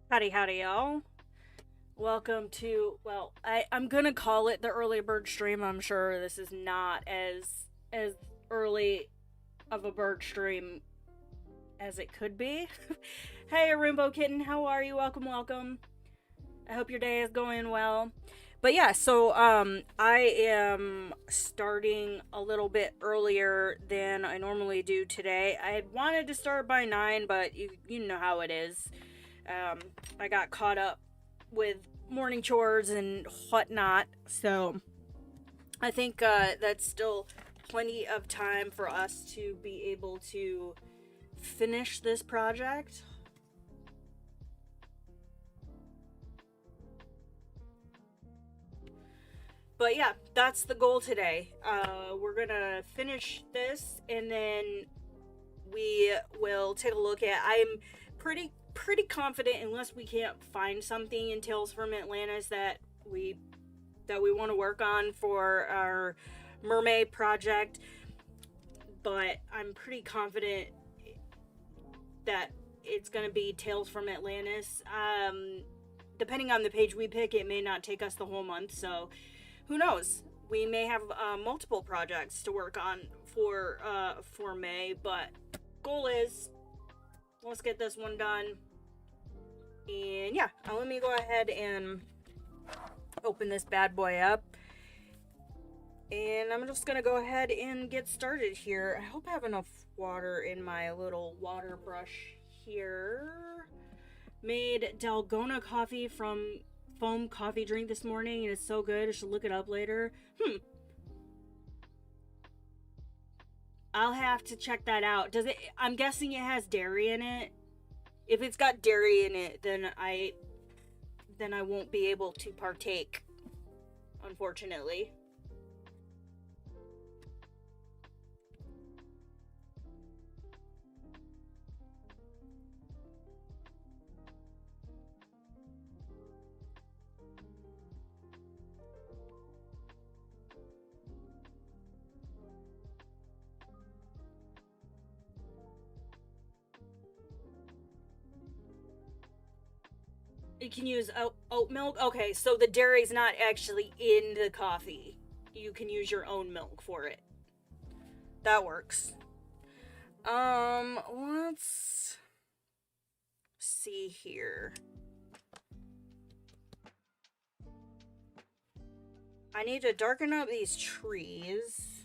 Howdy, howdy, y'all. Welcome to, well, I'm gonna call it the early bird stream. I'm sure this is not as early of a bird stream as it could be. Hey, Rainbow Kitten, how are you? Welcome, welcome. I hope your day is going well. But yeah, I am starting a little bit earlier than I normally do today. I had wanted to start by 9, but you know how it is. Um, I got caught up with morning chores and whatnot, so I think that's still plenty of time for us to be able to finish this project. But yeah, that's the goal today. We're gonna finish this, and then we will take a look at. I'm pretty confident, unless we can't find something in Tales from Atlantis we we want to work on for our mermaid project. But I'm pretty confident that it's gonna be Tales from Atlantis. Depending on the page we pick, it may not take us the whole month, so who knows? We may have multiple projects to work on for May, but goal is let's get this one done. And yeah, let me go ahead and open this bad boy up. And I'm just gonna go ahead and get started here. I hope I have enough water in my little water brush here. Made Dalgona coffee from foam coffee drink this morning, and it's so good. I should look it up later. I'll have to check that out. Does it? I'm guessing it has dairy in it. If it's got dairy in it, then I won't be able to partake, unfortunately. You can use oat milk. Okay, so the dairy's not actually in the coffee. You can use your own milk for it. That works. Let's see here. I need to darken up these trees.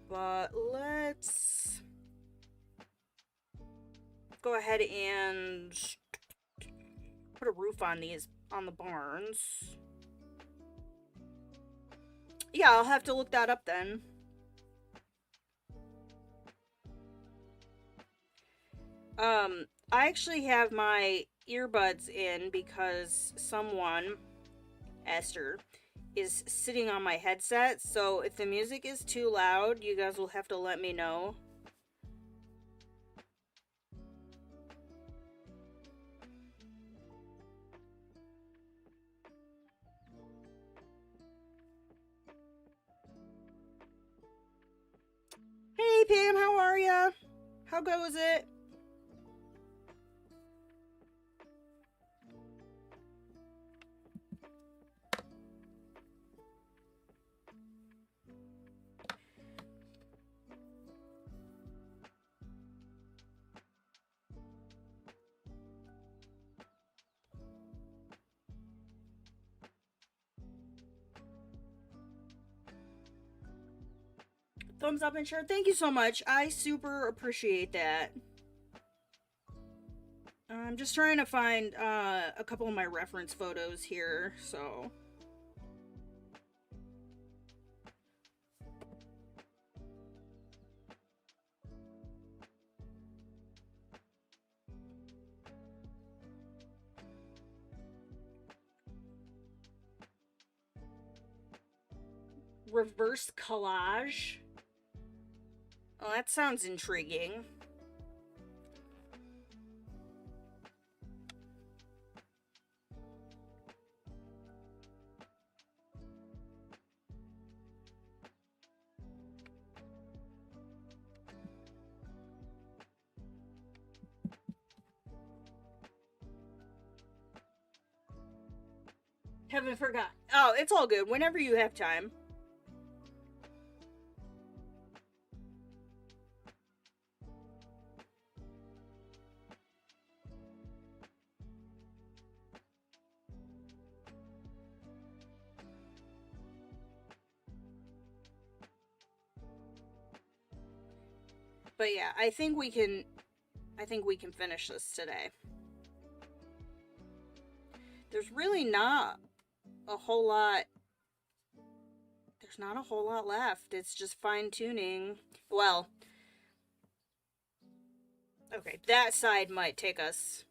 But let's go ahead and put a roof on the barns. Yeah, I'll have to look that up then. I actually have my earbuds in because someone, Esther, is sitting on my headset, so if the music is too loud, you guys will have to let me know. Hey Pam, how are ya? How goes it? Thumbs up and share. Thank you so much. I super appreciate that. I'm just trying to find a couple of my reference photos here, so. Reverse collage. Oh, that sounds intriguing. Haven't forgot. Oh, it's all good. Whenever you have time. But yeah, I think we can finish this today. There's really not a whole lot. There's not a whole lot left. It's just fine tuning. Well, okay, that side might take us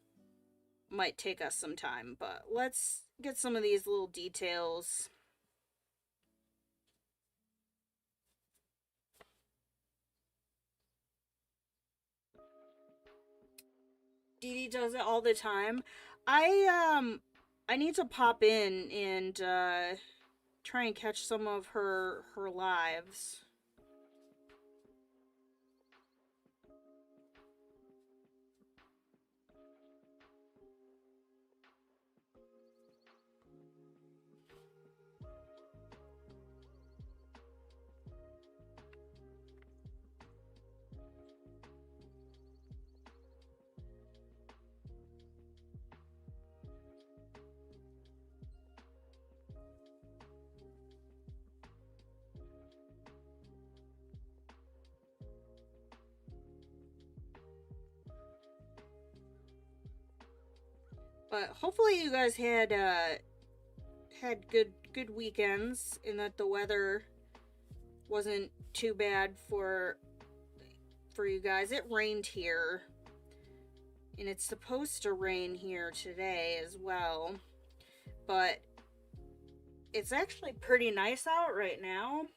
some time, but let's get some of these little details. Dee Dee does it all the time. I need to pop in and try and catch some of her lives. But hopefully you guys had good weekends, and that the weather wasn't too bad for you guys. It rained here, and it's supposed to rain here today as well, but it's actually pretty nice out right now.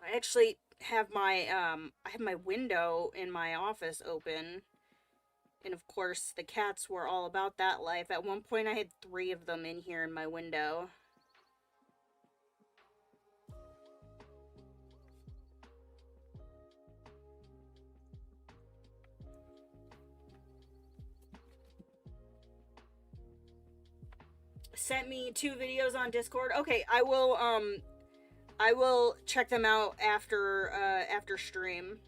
I actually have my window in my office open, and of course the cats were all about that life. At one point I had 3 of them in here in my window. Sent me 2 videos on Discord. Okay, I will check them out after stream.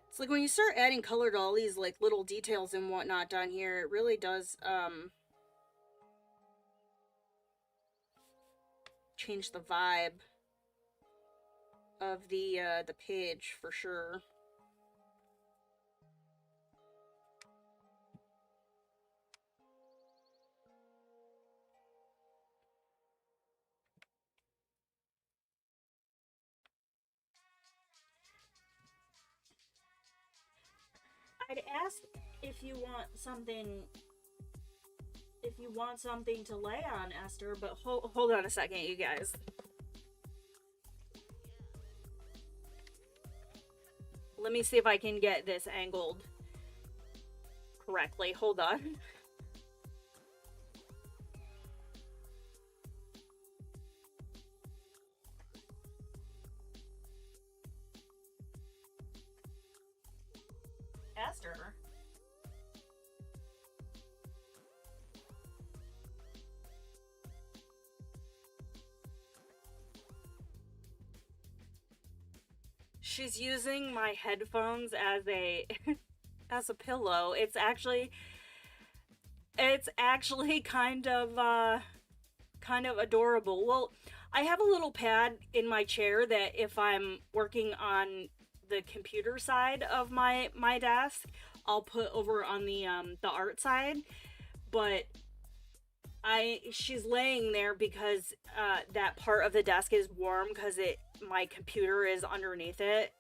It's like when you start adding color to all these like little details and whatnot down here, it really does change the vibe of the page for sure. I'd ask if you want something to lay on, Esther, but hold on a second, you guys. Let me see if I can get this angled correctly. Hold on. Esther. She's using my headphones as a as a pillow. It's actually kind of adorable. Well, I have a little pad in my chair that if I'm working on the computer side of my desk, I'll put over on the art side, but she's laying there because that part of the desk is warm because my computer is underneath it.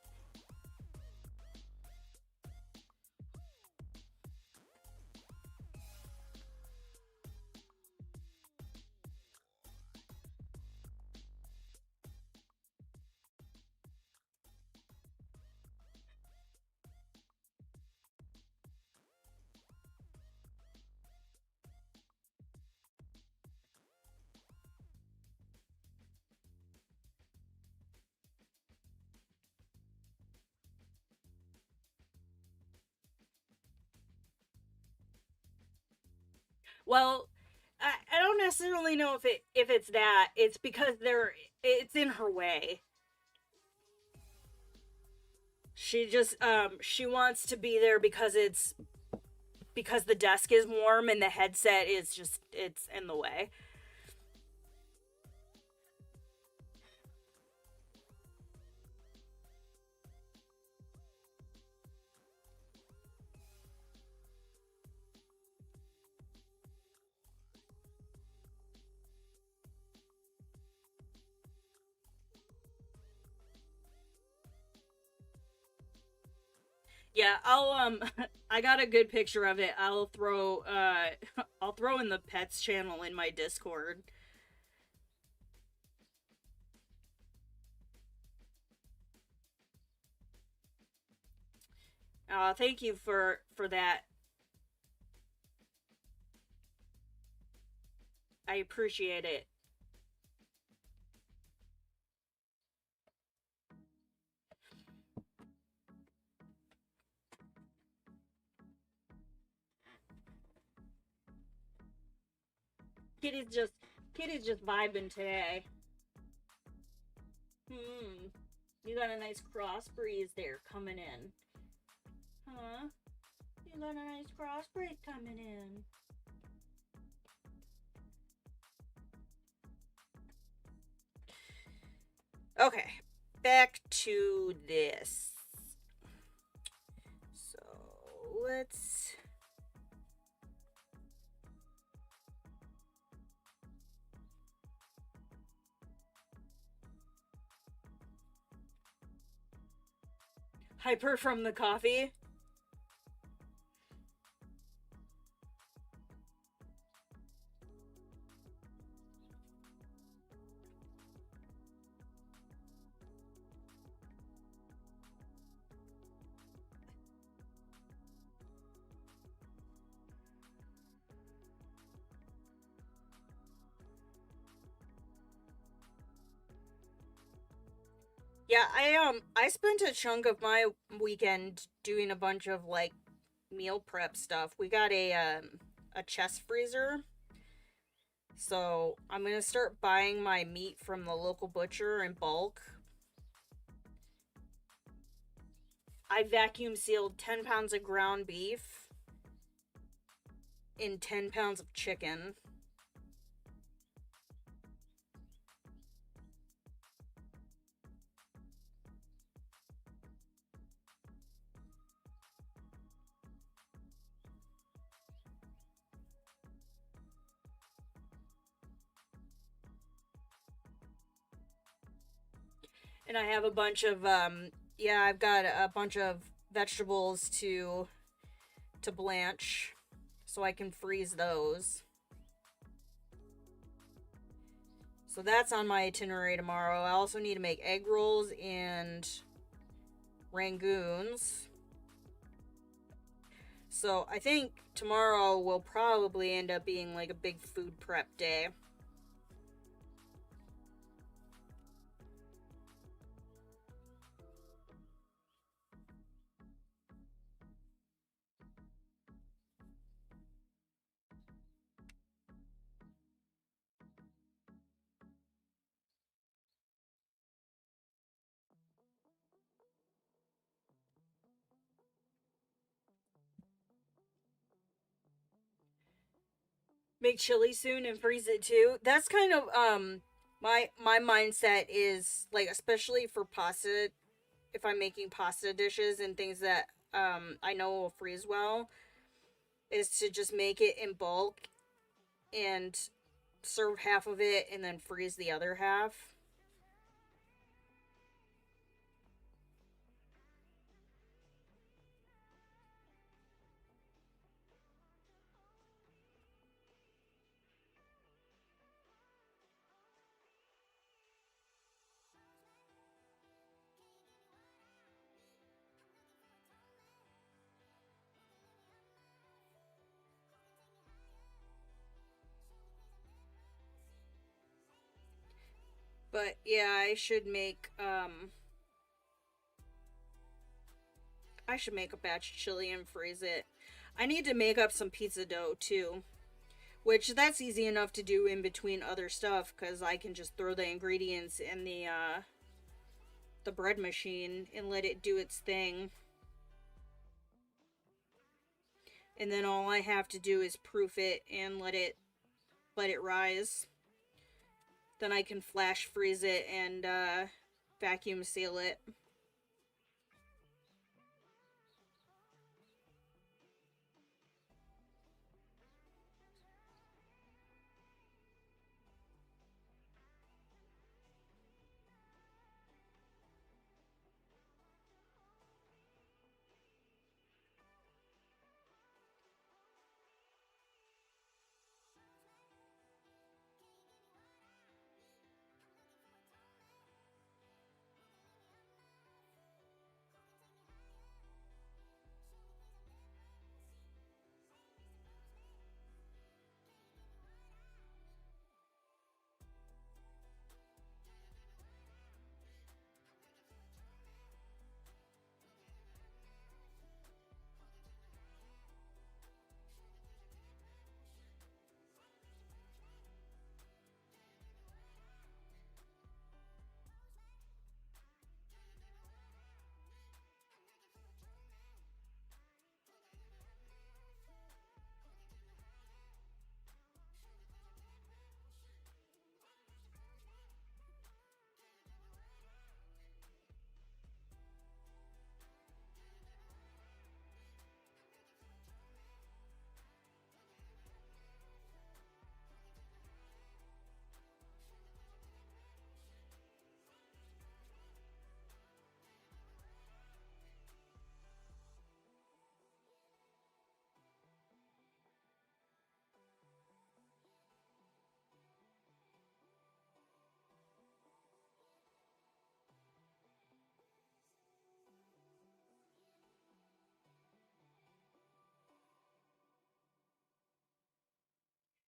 Well, I don't necessarily know if it's that. It's because it's in her way. She just she wants to be there because the desk is warm and the headset is just it's in the way. Yeah, I'll I got a good picture of it. I'll throw in the pets channel in my Discord. Thank you for that. I appreciate it. Kitty's just Kitty's just vibing today. Hmm. You got a nice cross breeze there coming in. Huh? You got a nice cross breeze coming in. Okay. Back to this. So let's hyper from the coffee. Yeah, I spent a chunk of my weekend doing a bunch of like meal prep stuff. We got a chest freezer. So, I'm going to start buying my meat from the local butcher in bulk. I vacuum sealed 10 pounds of ground beef in 10 pounds of chicken. And I have a bunch of yeah, I've got a bunch of vegetables to blanch so I can freeze those. So that's on my itinerary tomorrow. I also need to make egg rolls and rangoons. So I think tomorrow will probably end up being like a big food prep day. Make chili soon and freeze it too. That's kind of my mindset is like, especially for pasta, if I'm making pasta dishes and things that I know will freeze well, is to just make it in bulk and serve half of it and then freeze the other half. But yeah, I should make a batch of chili and freeze it. I need to make up some pizza dough too. Which that's easy enough to do in between other stuff because I can just throw the ingredients in the bread machine and let it do its thing. And then all I have to do is proof it and let it rise. Then I can flash freeze it and vacuum seal it.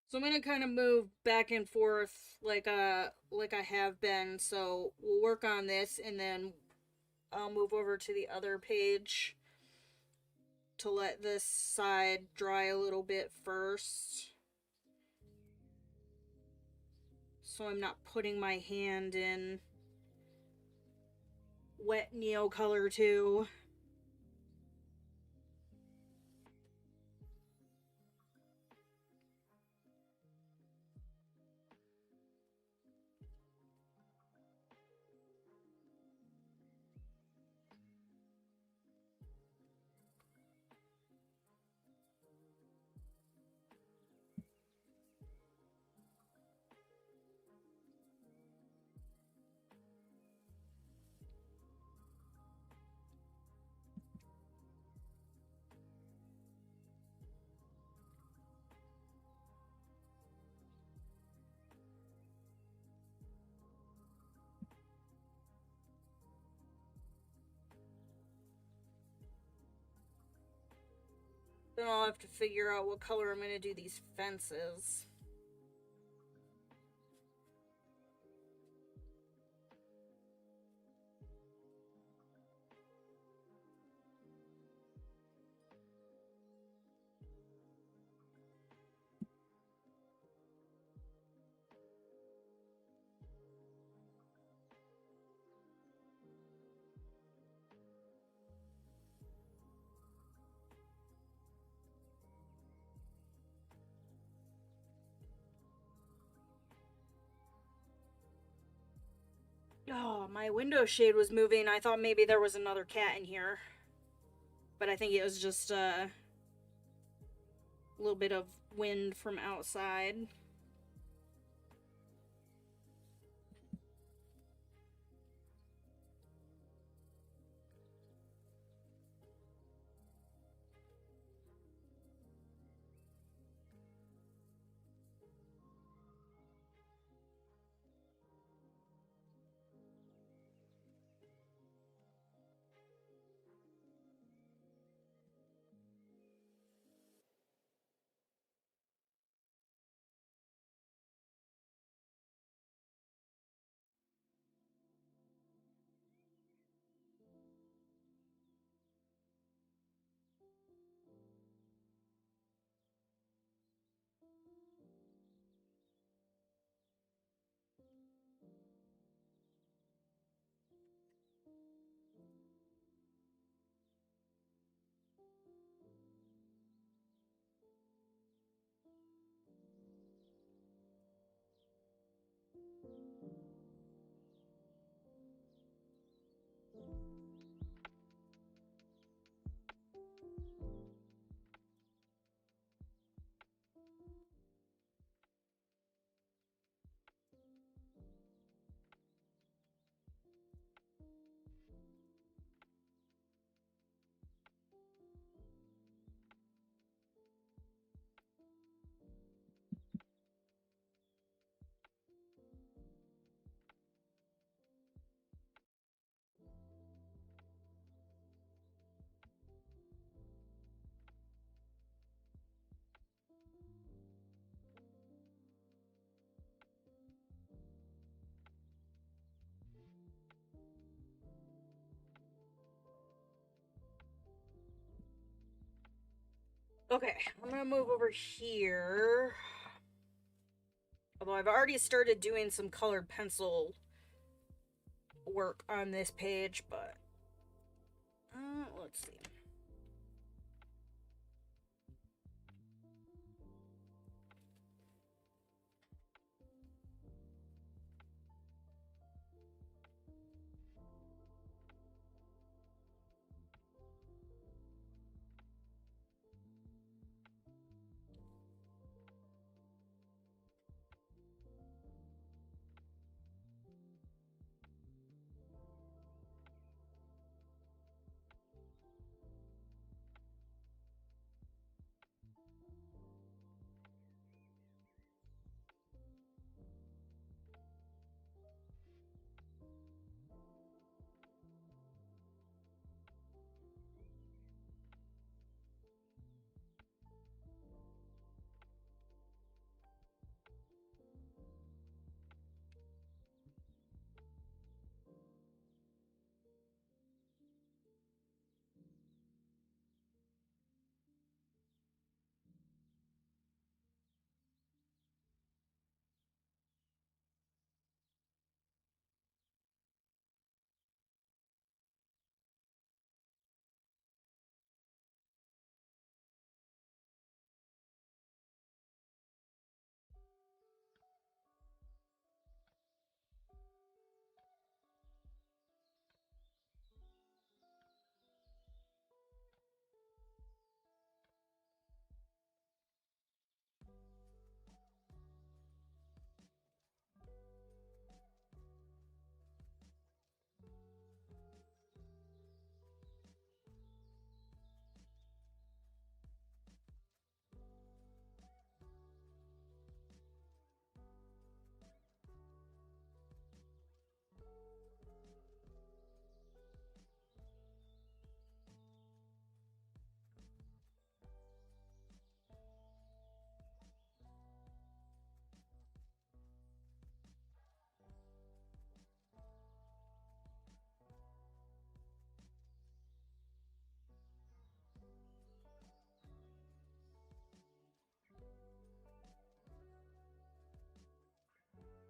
So I'm gonna kind of move back and forth like I have been. So we'll work on this and then I'll move over to the other page to let this side dry a little bit first. So I'm not putting my hand in wet Neocolor too. Then I'll have to figure out what color I'm gonna do these fences. Oh, my window shade was moving. I thought maybe there was another cat in here. But I think it was just a little bit of wind from outside. Okay, I'm gonna move over here. Although I've already started doing some colored pencil work on this page, but let's see.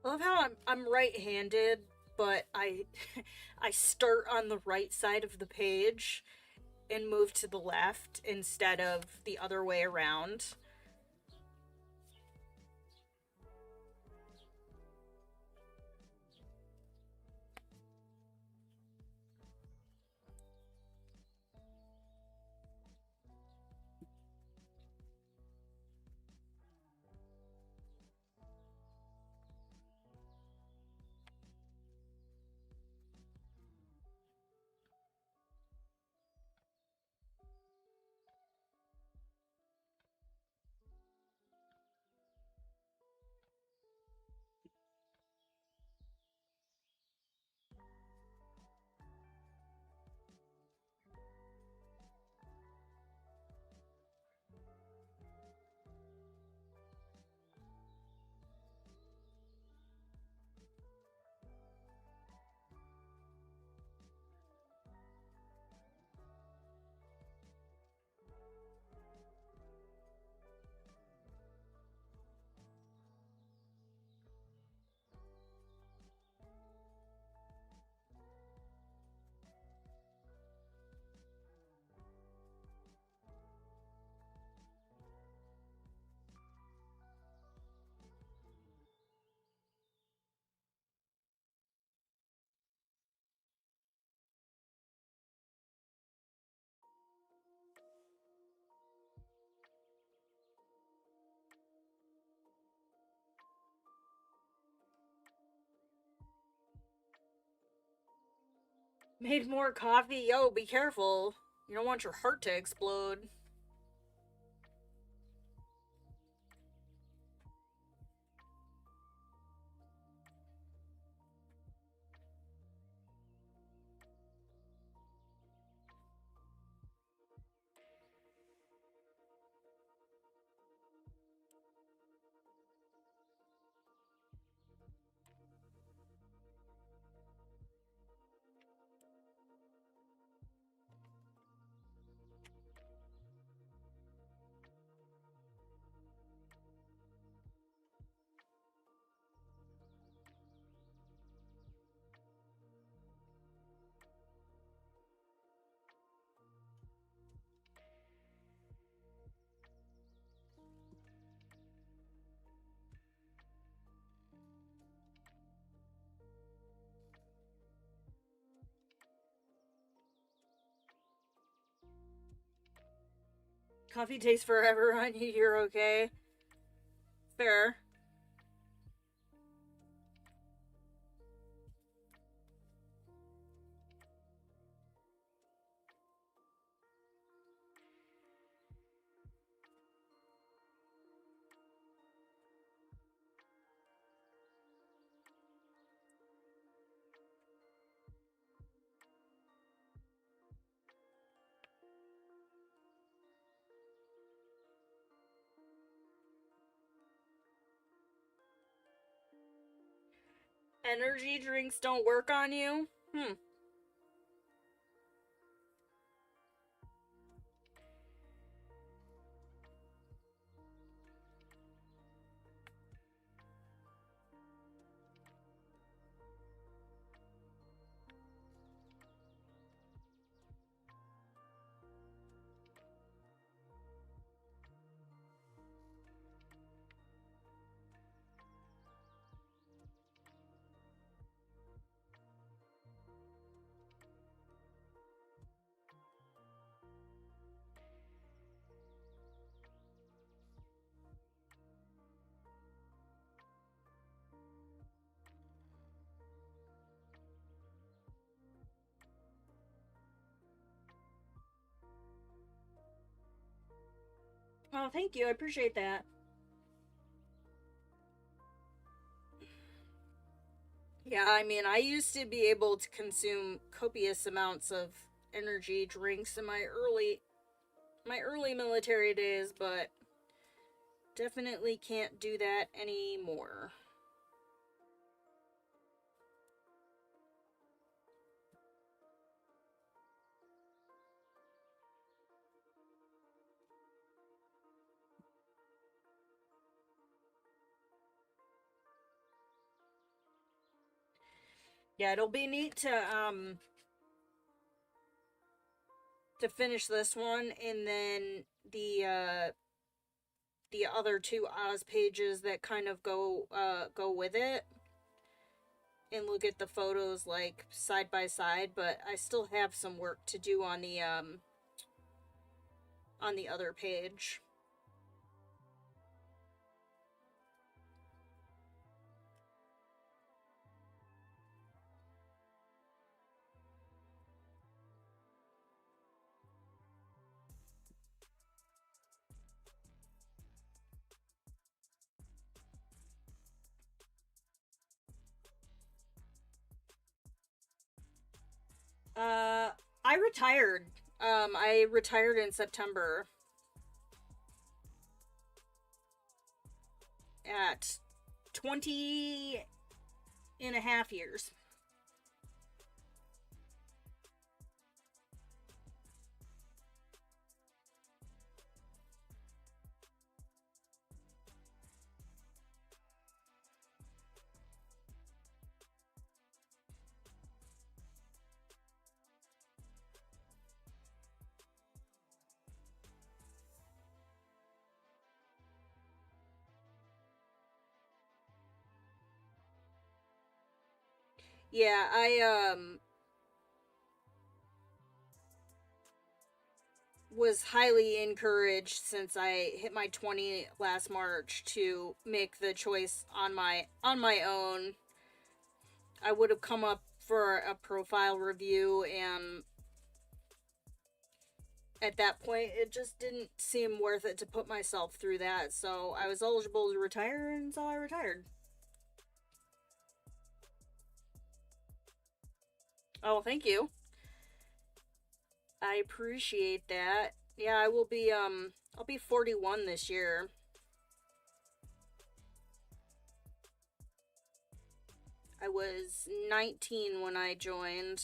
I love how I'm right-handed, but I I start on the right side of the page and move to the left instead of the other way around. Made more coffee. Yo, be careful. You don't want your heart to explode. Coffee takes forever on you, you're okay. Fair. Energy drinks don't work on you? Oh, thank you. I appreciate that. Yeah, I mean, I used to be able to consume copious amounts of energy drinks in my early military days, but definitely can't do that anymore. Yeah, it'll be neat to finish this one, and then the other two Oz pages that kind of go with it, and look at the photos like side by side. But I still have some work to do on the other page. Uh, I retired. I retired in September at 20 and a half years. Yeah, I was highly encouraged since I hit my 20 last March to make the choice on my own. I would have come up for a profile review, and at that point it just didn't seem worth it to put myself through that. So I was eligible to retire, and so I retired. Oh, thank you. I appreciate that. Yeah, I'll be 41 this year. I was 19 when I joined.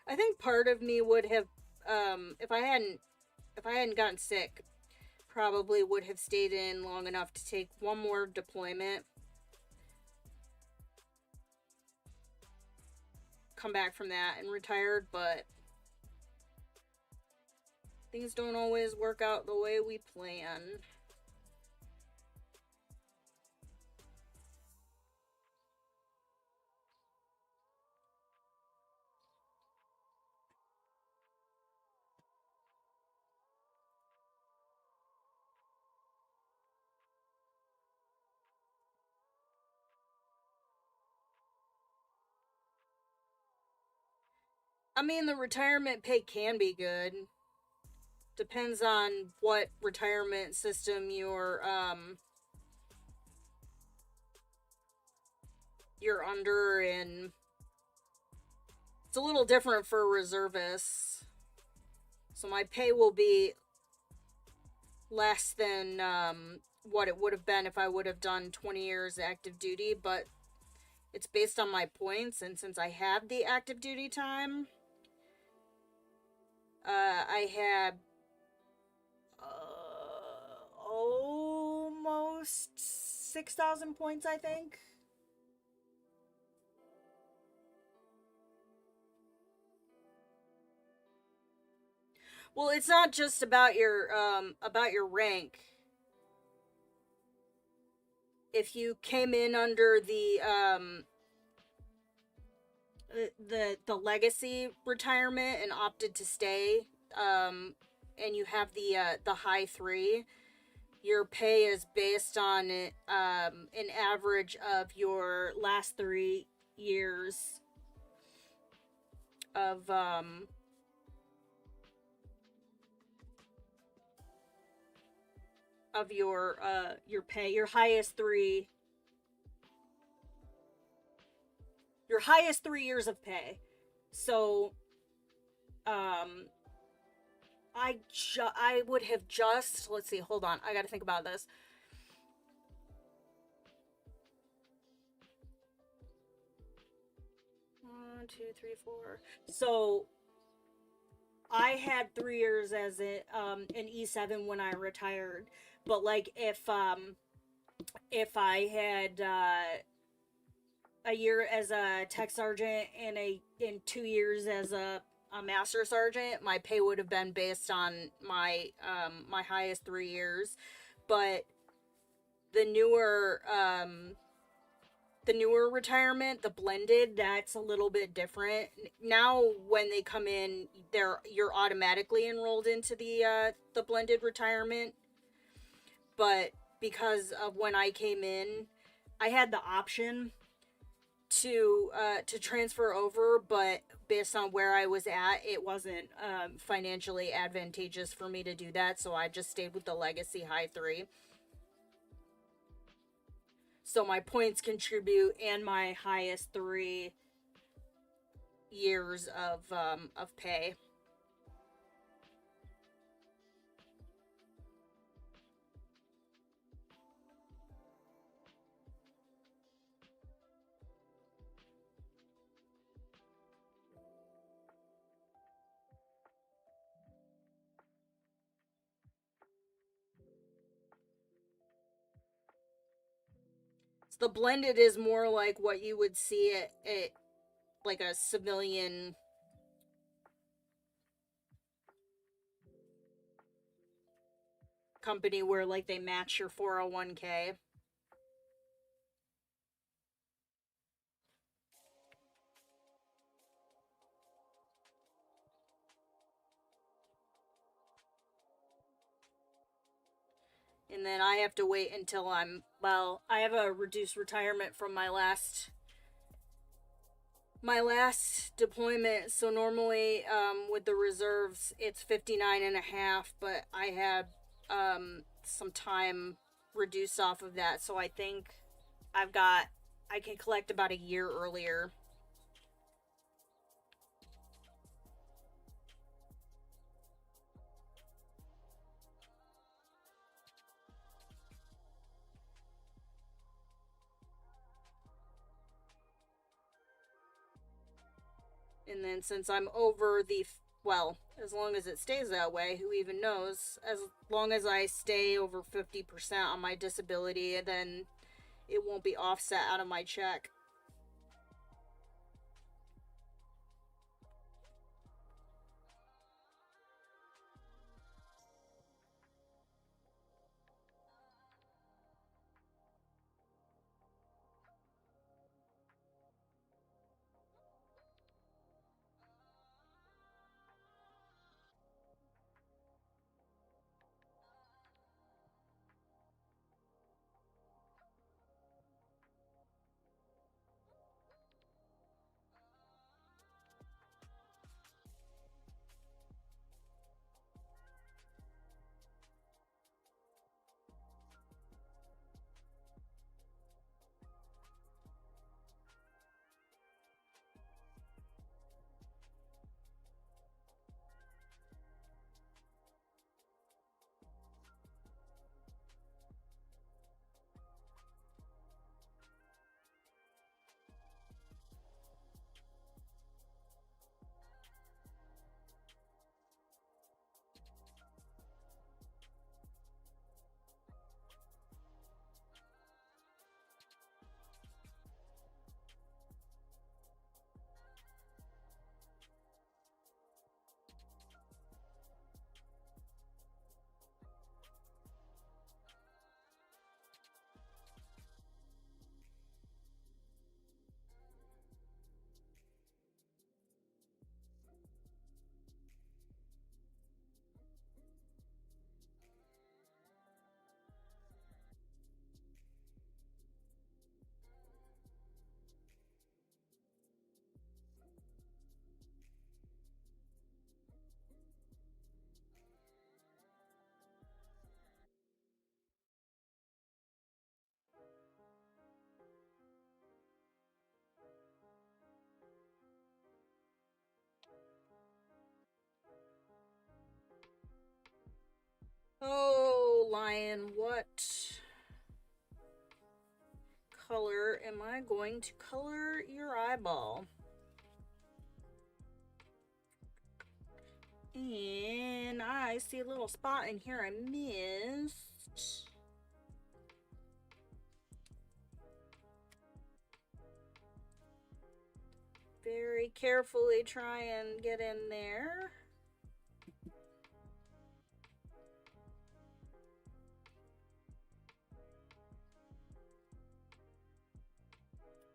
I think part of me would have, if I hadn't gotten sick, probably would have stayed in long enough to take one more deployment, come back from that, and retired. But things don't always work out the way we plan. I mean, the retirement pay can be good. Depends on what retirement system you're under, and it's a little different for reservists. So my pay will be less than what it would have been if I would have done 20 years active duty, but it's based on my points, and since I had the active duty time, I had almost 6,000 points, I think. Well, it's not just about your rank. If you came in under the legacy retirement and opted to stay, and you have the high 3, your pay is based on an average of your last 3 years of your pay, your highest 3 years of pay. So I would have just, let's see, hold on, I gotta think about this. One, two, three, four. So I had 3 years as an E7 when I retired, but like if I had a year as a tech sergeant and in 2 years as a master sergeant, my pay would have been based on my highest 3 years. But the newer retirement, the blended, that's a little bit different. Now when they come in, you're automatically enrolled into the blended retirement. But because of when I came in, I had the option to transfer over, but based on where I was at, it wasn't financially advantageous for me to do that, so I just stayed with the legacy high 3. So my points contribute and my highest 3 years of pay. The blended is more like what you would see at like a civilian company where like they match your 401k. And then I have to wait until I have a reduced retirement from my last deployment. So normally with the reserves it's 59 and a half, but I had some time reduced off of that, so I think I can collect about a year earlier. And then since I'm over well, as long as it stays that way, who even knows? As long as I stay over 50% on my disability, then it won't be offset out of my check. Oh, lion, what color am I going to color your eyeball? And I see a little spot in here I missed. Very carefully try and get in there.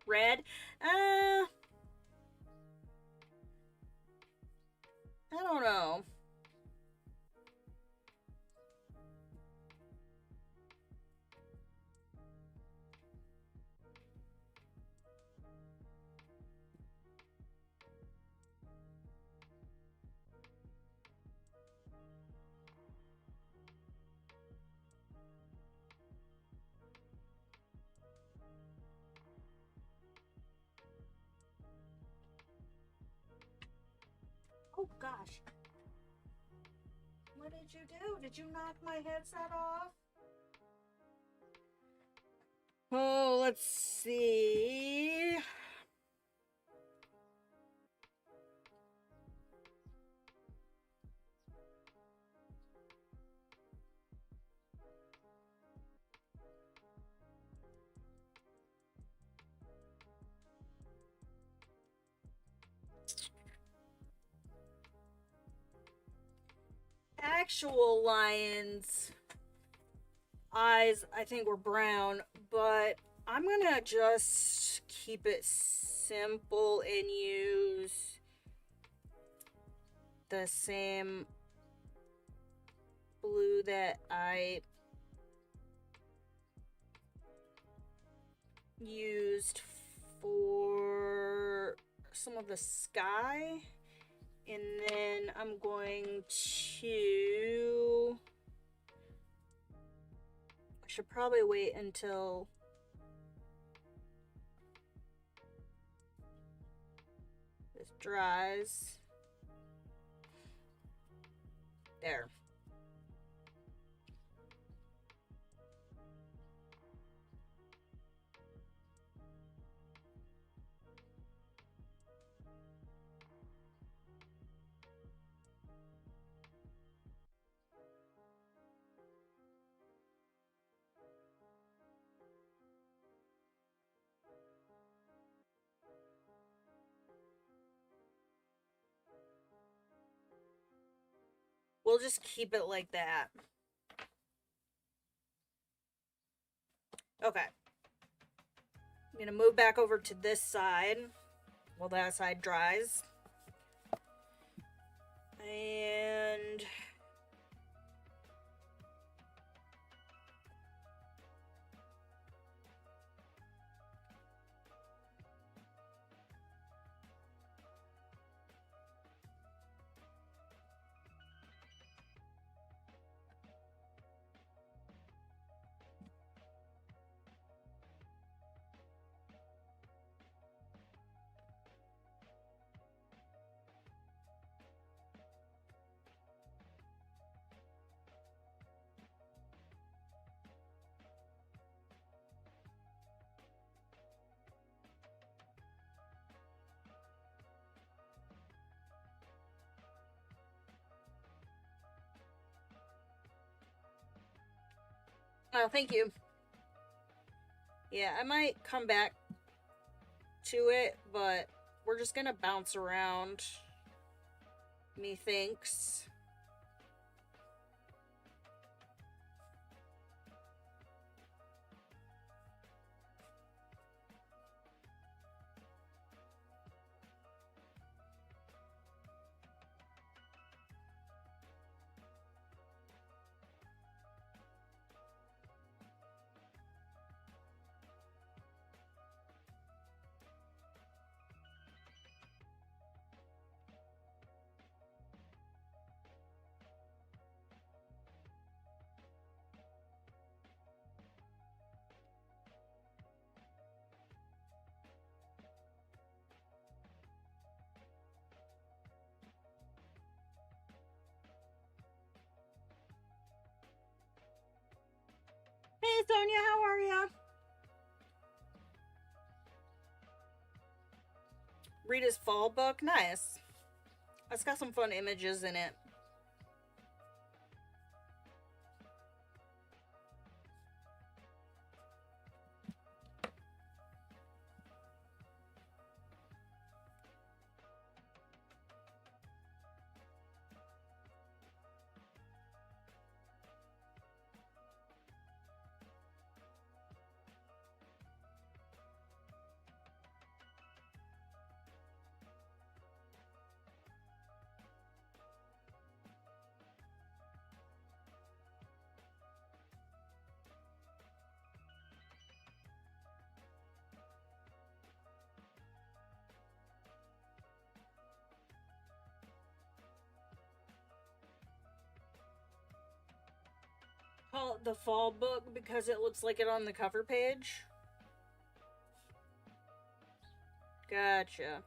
Red? I don't know. Oh gosh. What did you do? Did you knock my headset off? Oh, let's see. Actual lion's eyes, I think, were brown, but I'm gonna just keep it simple and use the same blue that I used for some of the sky. And then I'm going to... I should probably wait until this dries. There. We'll just keep it like that. Okay. I'm gonna move back over to this side while that side dries. And oh, thank you. Yeah, I might come back to it, but we're just gonna bounce around, methinks. Sonia. How are ya? Rita's fall book. Nice. It's got some fun images in it. Call it the fall book because it looks like it on the cover page. Gotcha.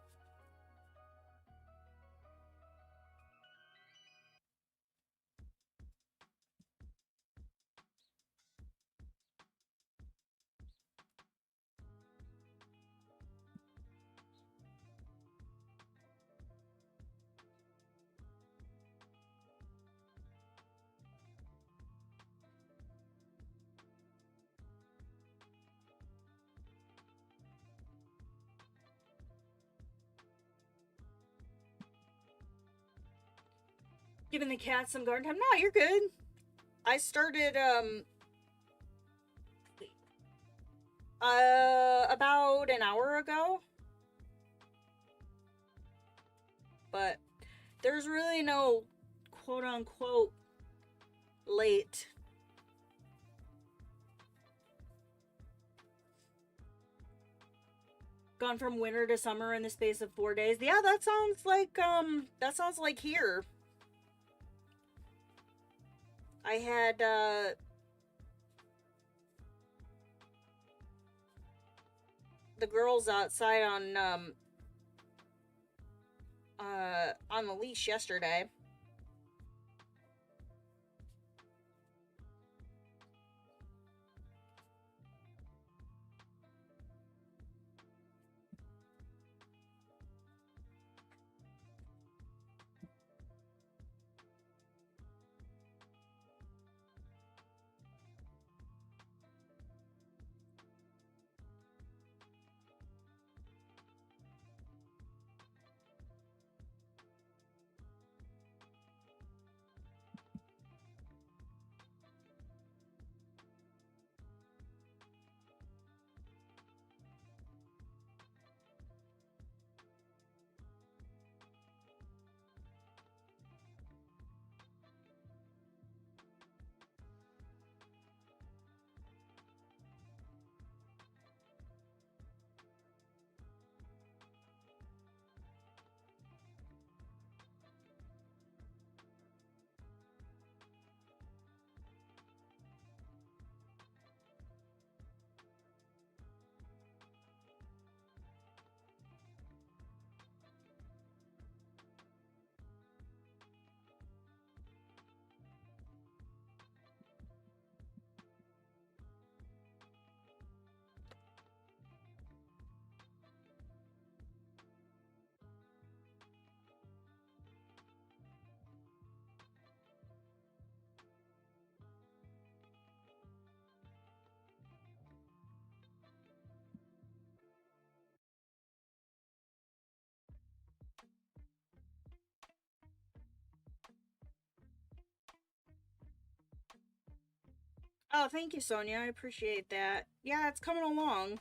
Giving the cat some garden time. No, you're good. I started about an hour ago. But there's really no quote unquote late. Gone from winter to summer in the space of 4 days. Yeah, that sounds like here. I had the girls outside on the leash yesterday. Oh, thank you, Sonia. I appreciate that. Yeah, it's coming along.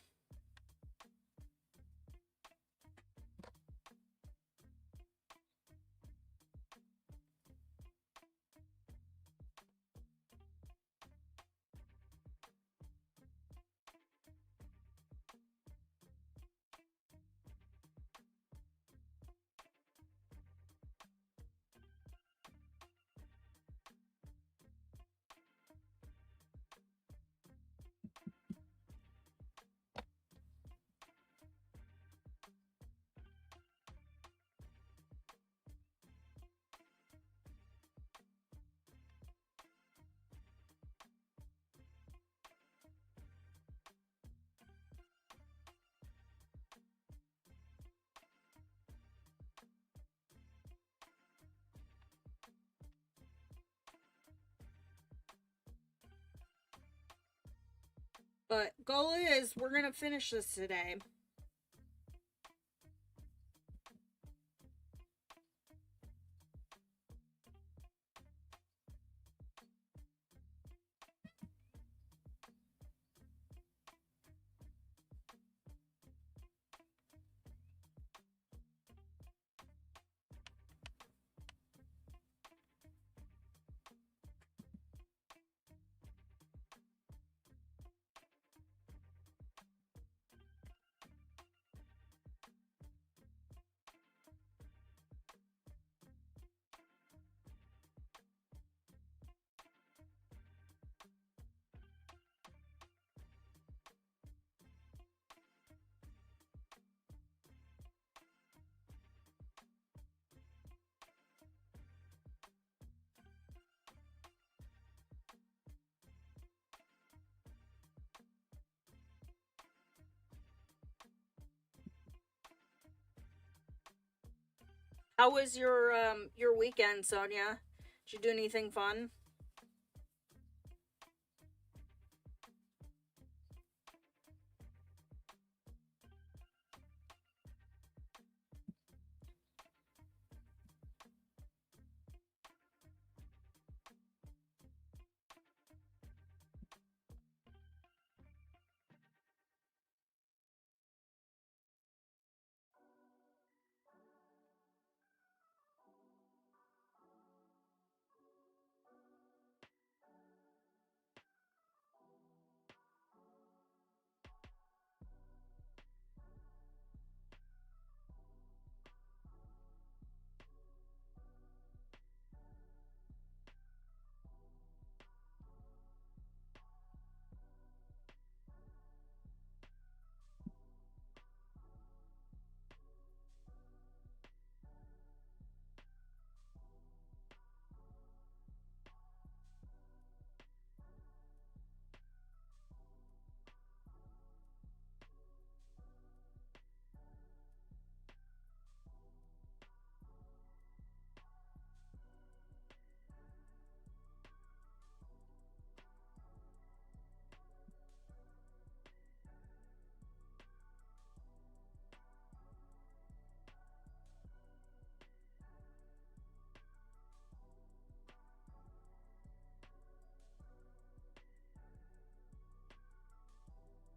But goal is we're gonna finish this today. How was your weekend, Sonia? Did you do anything fun?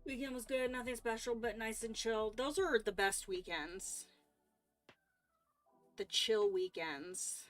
Weekend was good, nothing special, but nice and chill. Those are the best weekends. The chill weekends.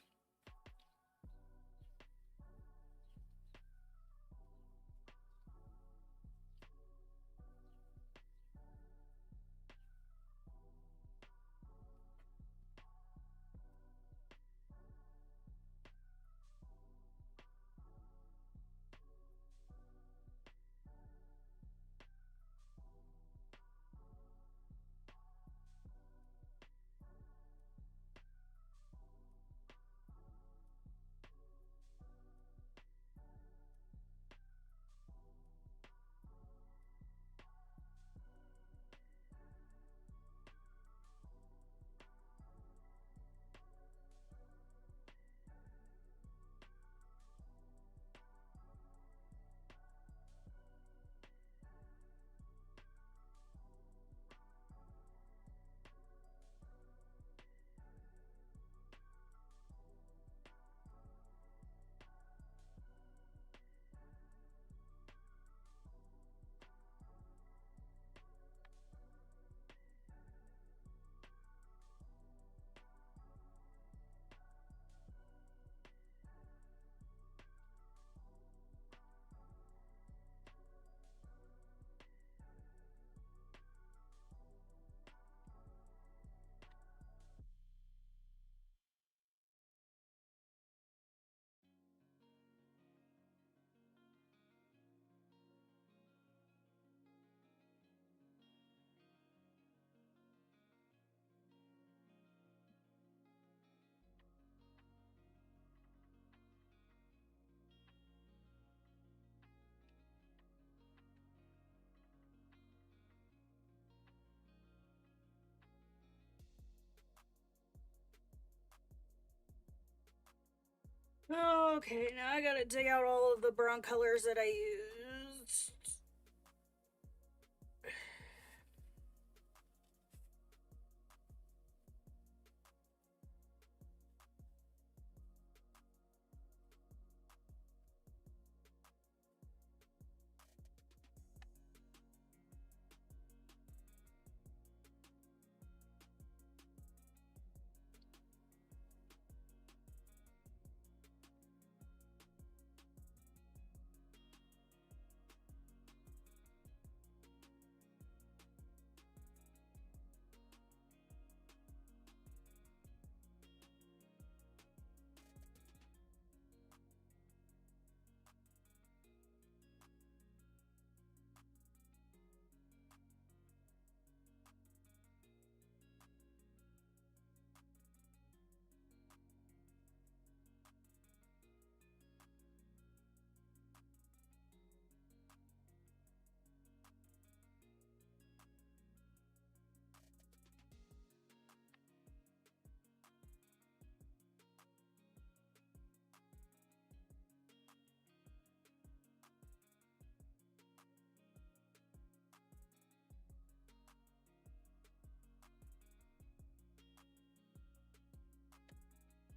Okay, now I gotta dig out all of the brown colors that I used.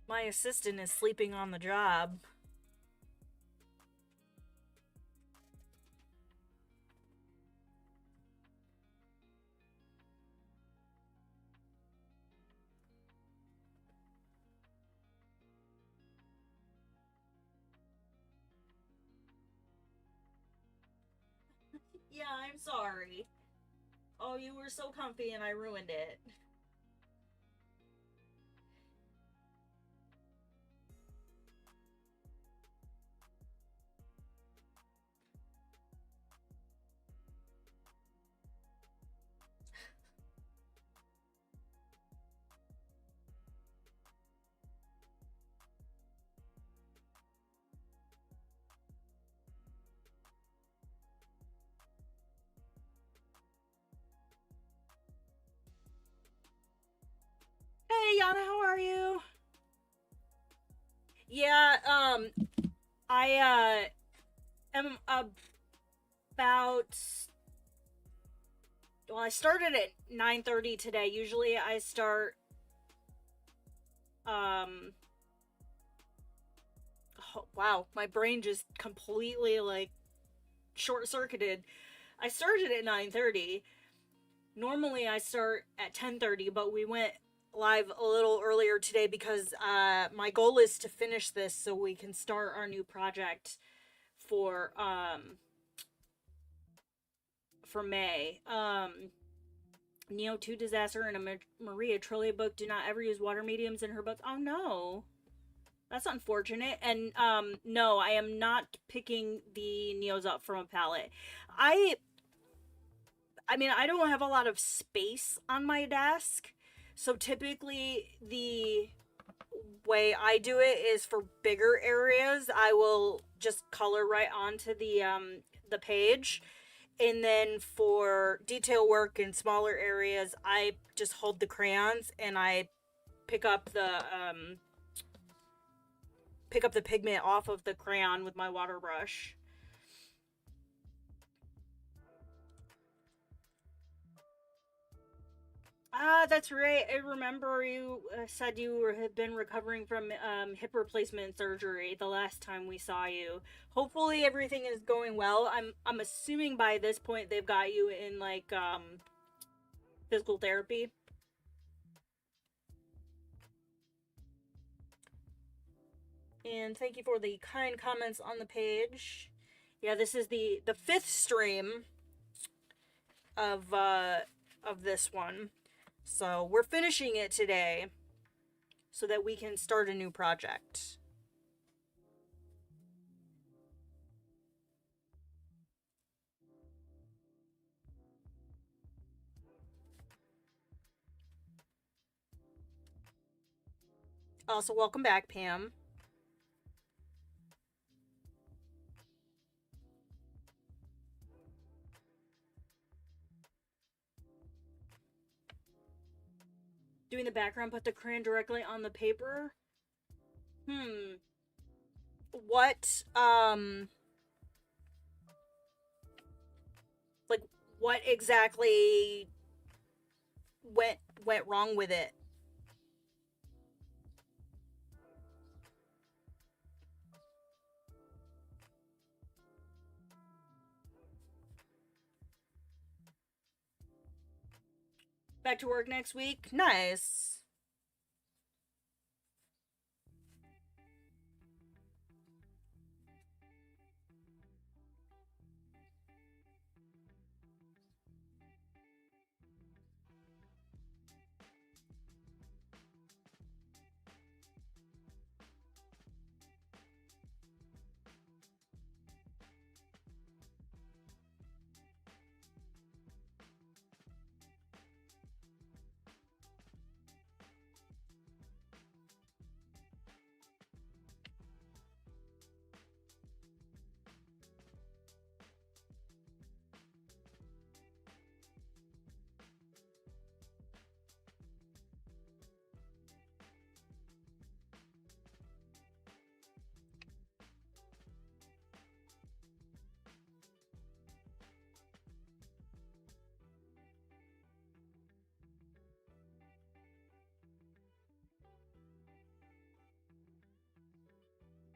My assistant is sleeping on the job. Yeah, I'm sorry. Oh, you were so comfy and I ruined it. Hey, Yana, how are you? Yeah, I am about, well, I started at 9:30 today. Usually I start um oh, wow, my brain just completely like short-circuited. I started at 9:30. Normally I start at 10:30, but we went live a little earlier today because my goal is to finish this so we can start our new project for May. Neo 2 disaster and a Maria Trillia book. Do not ever use water mediums in her books. Oh no. That's unfortunate. And no, I am not picking the Neos up from a palette. I I mean, I don't have a lot of space on my desk. So typically the way I do it is for bigger areas, I will just color right onto the page. And then for detail work in smaller areas, I just hold the crayons and I pick up the pigment off of the crayon with my water brush. Ah, that's right. I remember you said you had been recovering from hip replacement surgery the last time we saw you. Hopefully everything is going well. I'm assuming by this point they've got you in like physical therapy. And thank you for the kind comments on the page. Yeah, this is the fifth stream of this one. So we're finishing it today so that we can start a new project. Also, welcome back, Pam. Doing the background, put the crayon directly on the paper. Hmm. What like what exactly went wrong with it? Back to work next week. Nice.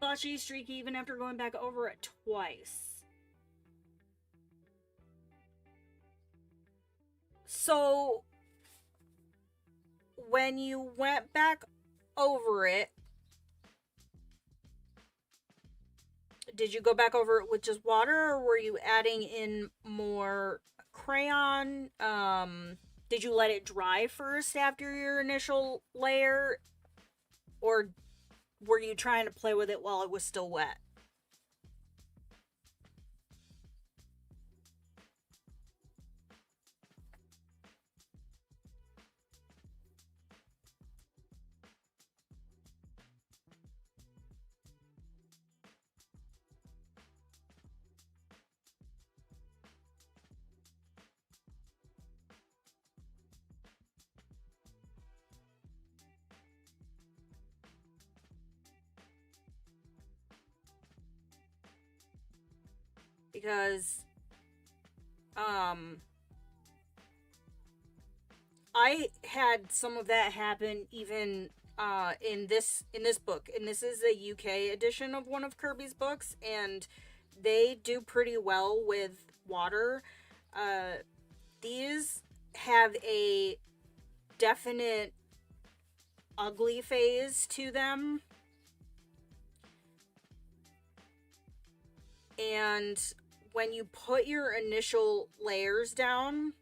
splotchy, streaky even after going back over it twice. So, when you went back over it, did you go back over it with just water, or were you adding in more crayon? Did you let it dry first after your initial layer, or were you trying to play with it while it was still wet? Because I had some of that happen even in this book, and this is a UK edition of one of Kirby's books, and they do pretty well with water. These have a definite ugly phase to them, and when you put your initial layers down,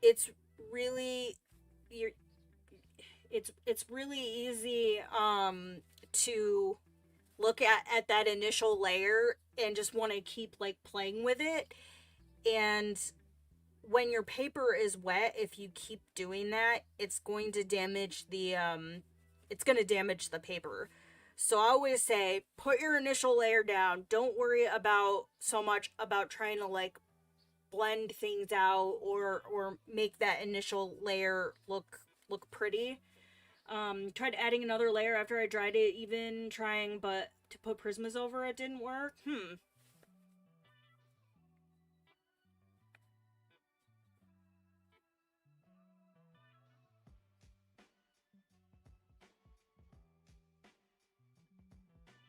it's really you're it's really easy to look at that initial layer and just want to keep like playing with it. And when your paper is wet, if you keep doing that, it's going to damage the paper. So I always say, put your initial layer down. Don't worry about so much about trying to like blend things out or make that initial layer look pretty. Tried adding another layer after I dried it, even trying, but to put Prismas over it didn't work.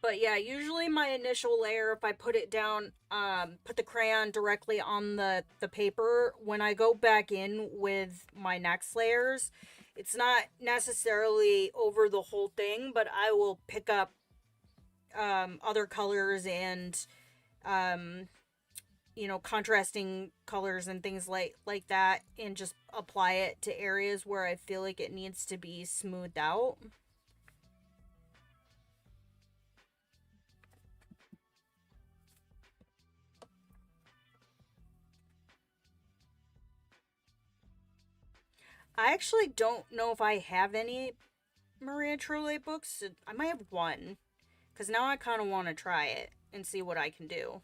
But yeah, usually my initial layer, if I put it down, put the crayon directly on the paper, when I go back in with my next layers, it's not necessarily over the whole thing, but I will pick up other colors and contrasting colors and things like that, and just apply it to areas where I feel like it needs to be smoothed out. I actually don't know if I have any Maria Trollet books. I might have one, because now I kind of want to try it and see what I can do.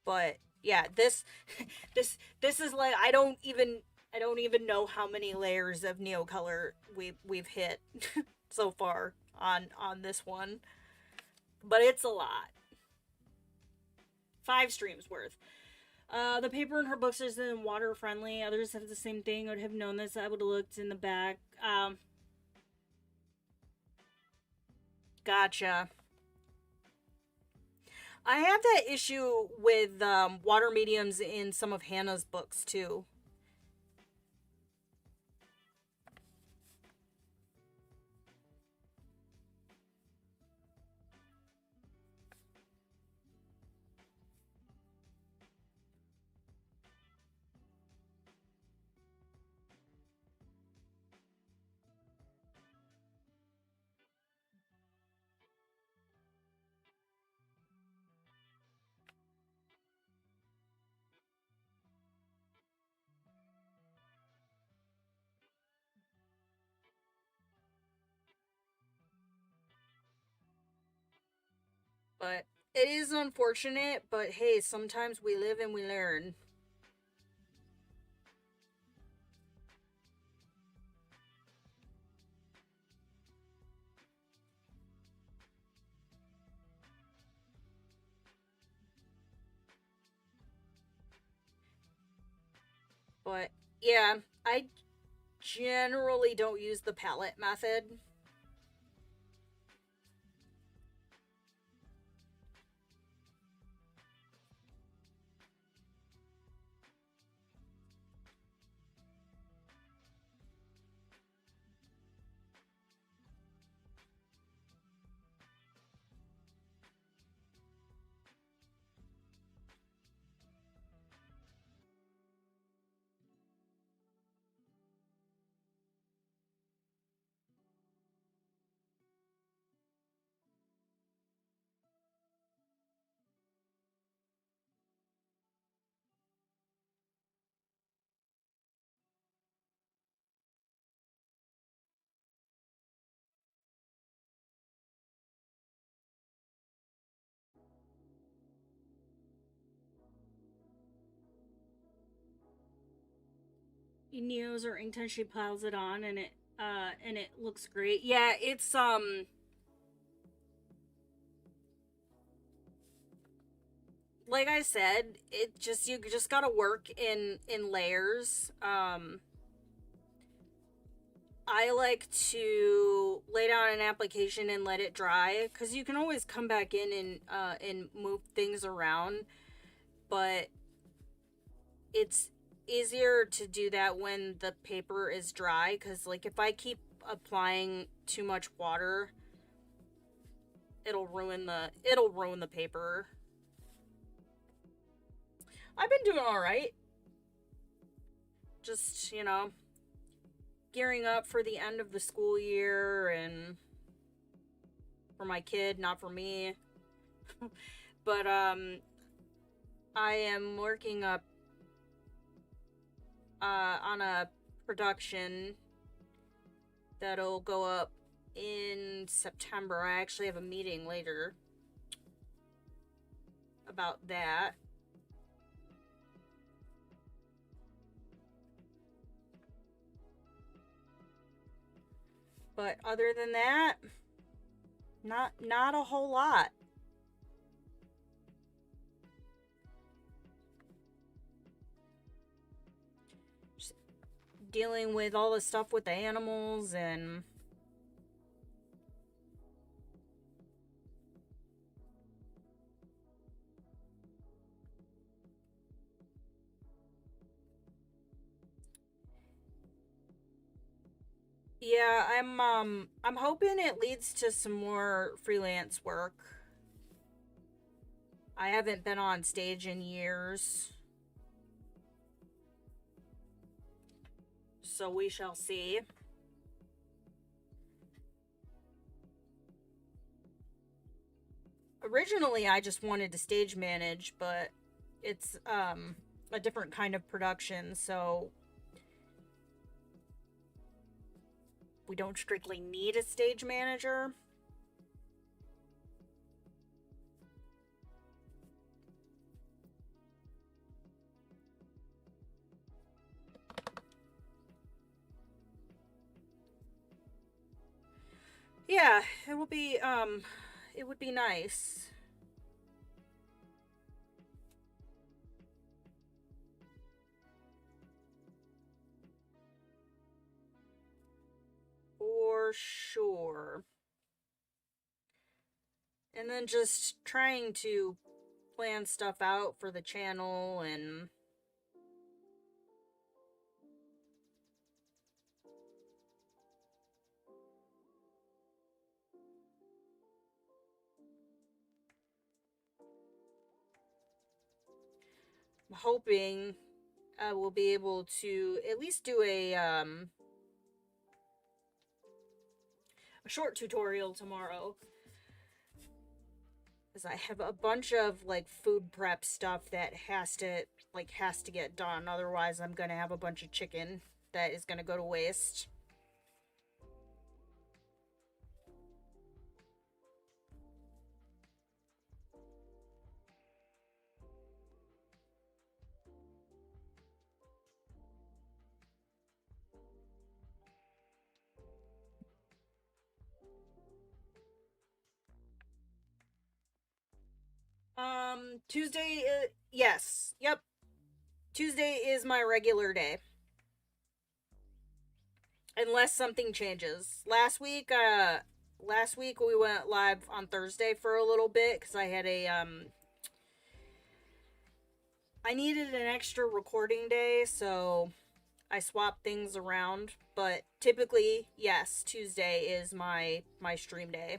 But yeah, this is like I don't even know how many layers of Neocolor we've hit so far on this one, but it's a lot. 5 streams worth. The paper in her books isn't water friendly. Others have the same thing. I would have known this. I would have looked in the back. Gotcha. I have that issue with water mediums in some of Hannah's books too. But it is unfortunate, but hey, sometimes we live and we learn. But Yeah, I generally don't use the palette method. He kneels or intentionally piles it on, and it looks great. Yeah, it's like I said, it just you just gotta work in layers. I like to lay down an application and let it dry because you can always come back in and move things around, but it's easier to do that when the paper is dry because like if I keep applying too much water, it'll ruin the paper. I've been doing all right. Just, gearing up for the end of the school year and for my kid, not for me. But I am working up on a production that'll go up in September. I actually have a meeting later about that. But other than that, not a whole lot. Just dealing with all the stuff with the animals and yeah, I'm hoping it leads to some more freelance work. I haven't been on stage in years. So we shall see. Originally I just wanted to stage manage, but it's a different kind of production, so we don't strictly need a stage manager. Yeah, it would be nice. For sure. And then just trying to plan stuff out for the channel and I'm hoping we'll be able to at least do a short tutorial tomorrow. Because I have a bunch of like food prep stuff that has to get done. Otherwise, I'm gonna have a bunch of chicken that is gonna go to waste. Tuesday. Yes. Yep. Tuesday is my regular day. unless something changes. Last week we went live on Thursday for a little bit because I had I needed an extra recording day, so I swapped things around. But typically, yes, Tuesday is my stream day.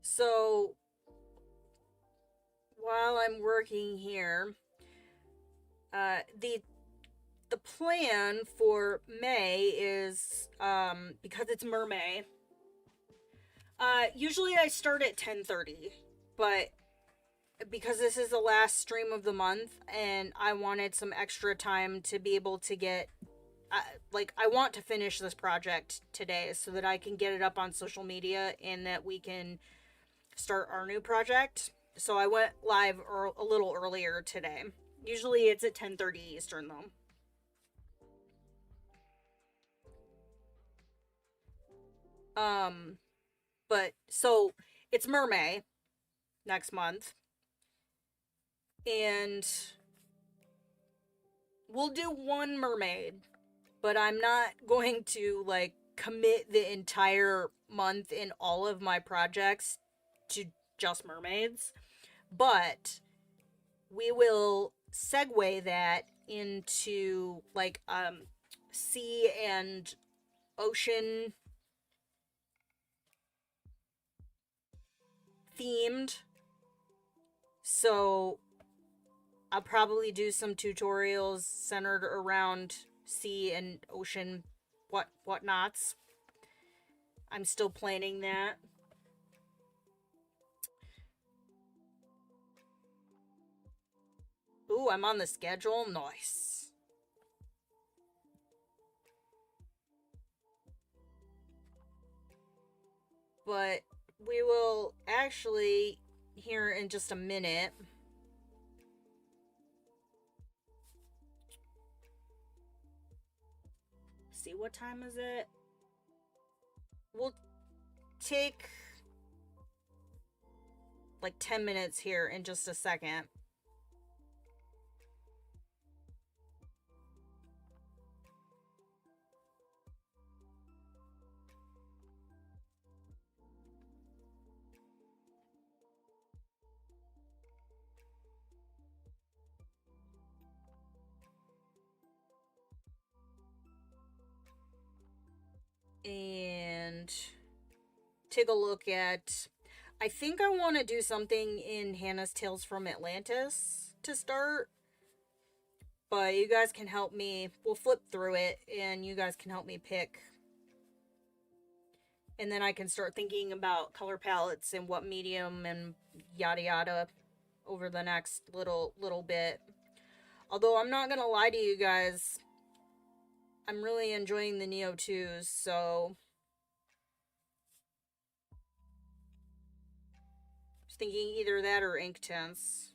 So while I'm working here, the plan for May is because it's Mermay. Usually I start at 10:30, but because this is the last stream of the month and I wanted some extra time to be able to get I want to finish this project today so that I can get it up on social media and that we can start our new project. So I went live a little earlier today. Usually it's at 10:30 Eastern though. Um but so it's Mermay next month and we'll do one mermaid, but I'm not going to like commit the entire month in all of my projects to just mermaids. But we will segue that into like sea and ocean themed. So I'll probably do some tutorials centered around sea and ocean whatnots. I'm still planning that. Ooh, I'm on the schedule. Nice. But we will actually here in just a minute. See, what time is it? We'll take like 10 minutes here in just a second. And take a look at, I think I want to do something in Hannah's Tales from Atlantis to start, but you guys can help me. We'll flip through it and you guys can help me pick, and then I can start thinking about color palettes and what medium and yada yada over the next little bit. Although I'm not gonna lie to you guys, I'm really enjoying the Neo 2s, so I was thinking either that or ink tints.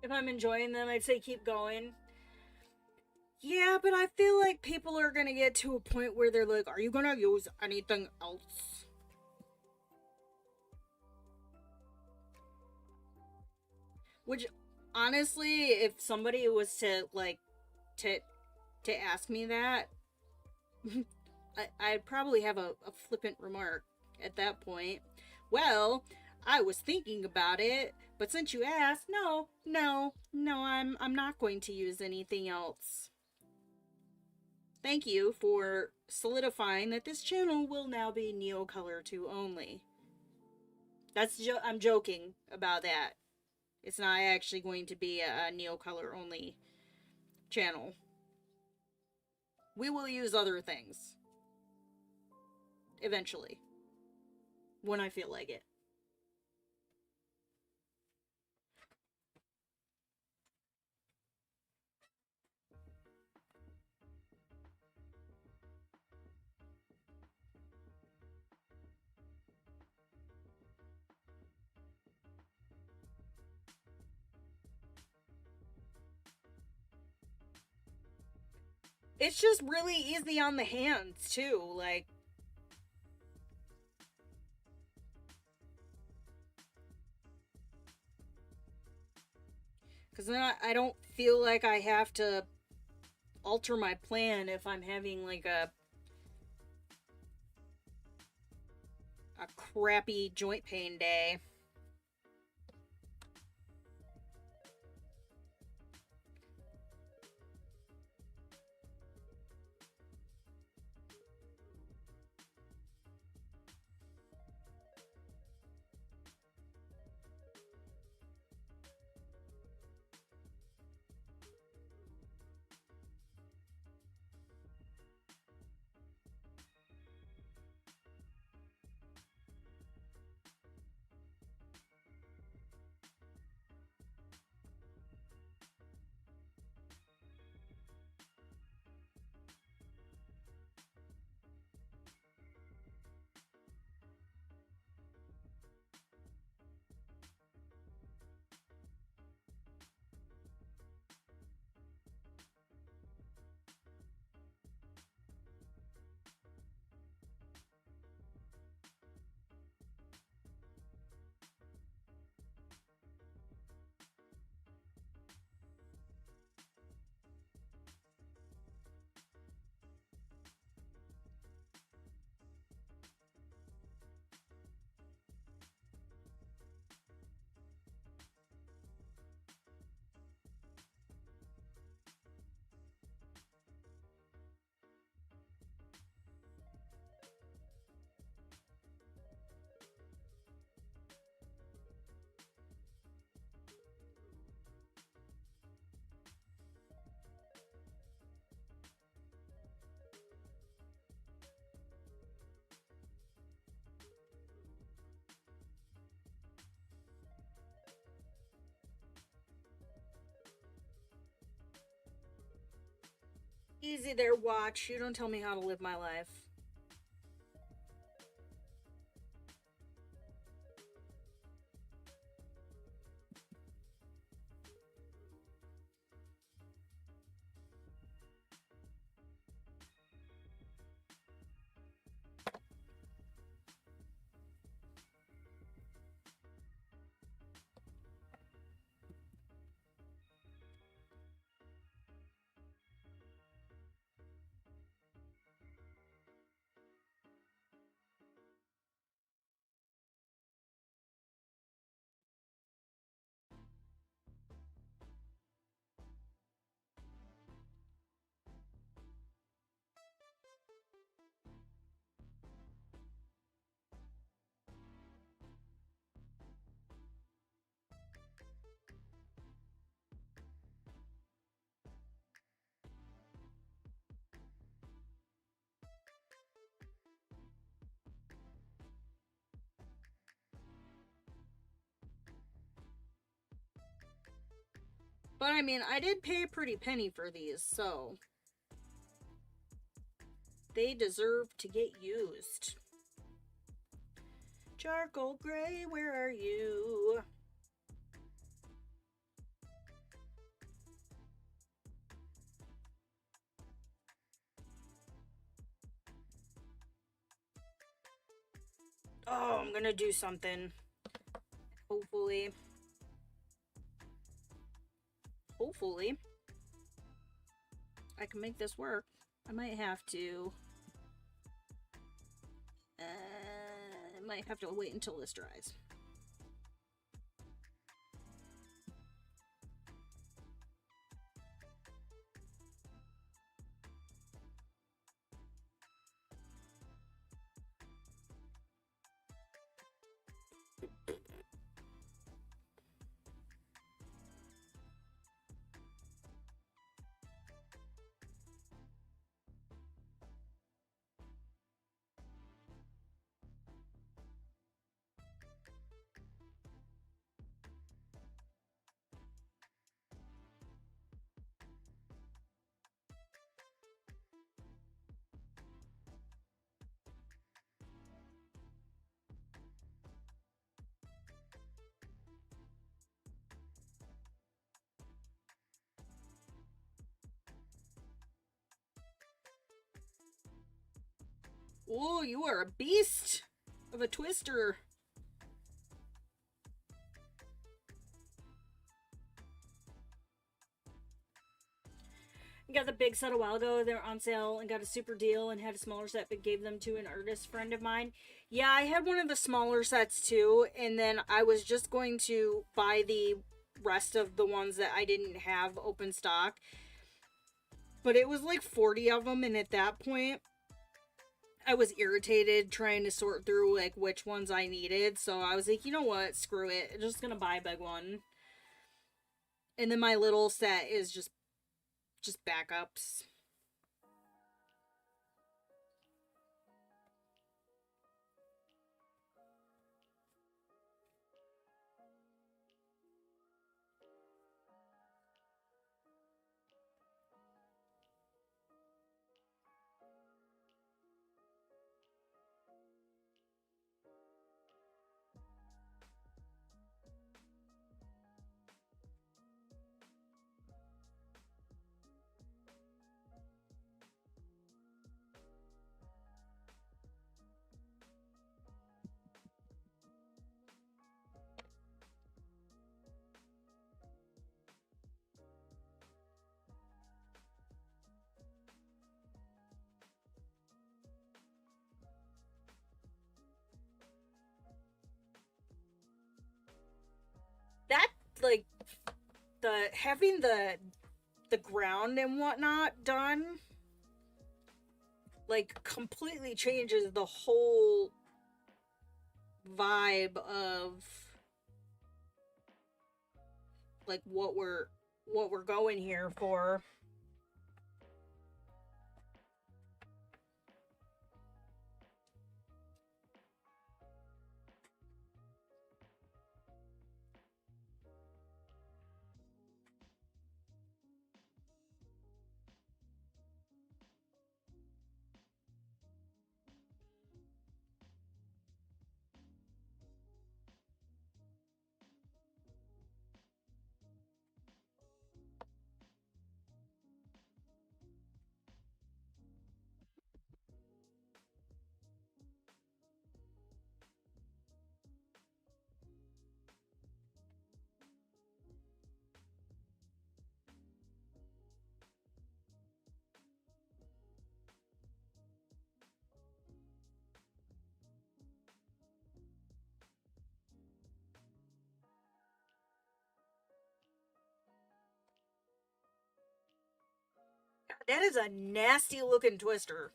If I'm enjoying them, I'd say keep going. Yeah, but I feel like people are gonna get to a point where they're like, are you gonna use anything else? Which, honestly, if somebody was to, like, to to ask me that, I'd probably have a flippant remark at that point. Well, I was thinking about it, but since you asked, no, I'm not going to use anything else. Thank you for solidifying that this channel will now be Neocolor 2 only. I'm joking about that. It's not actually going to be a Neocolor only channel. We will use other things eventually when I feel like it. It's just really easy on the hands too, like, because then I don't feel like I have to alter my plan if I'm having like a crappy joint pain day. Easy there, watch. You don't tell me how to live my life. But I mean, I did pay a pretty penny for these, so they deserve to get used. Charcoal gray, where are you? Oh, I'm gonna do something. Hopefully. Hopefully. I can make this work. I might have to. I might have to wait until this dries. Oh, you are a beast of a twister. I got the big set a while ago. They're on sale and got a super deal and had a smaller set but gave them to an artist friend of mine. Yeah, I had one of the smaller sets too, and then I was just going to buy the rest of the ones that I didn't have open stock. But it was like 40 of them, and at that point, I was irritated trying to sort through like which ones I needed. So I was like, you know what? Screw it. I'm just gonna buy a big one. And then my little set is just backups. That like the having the ground and whatnot done like completely changes the whole vibe of like what we're going here for. That is a nasty looking twister.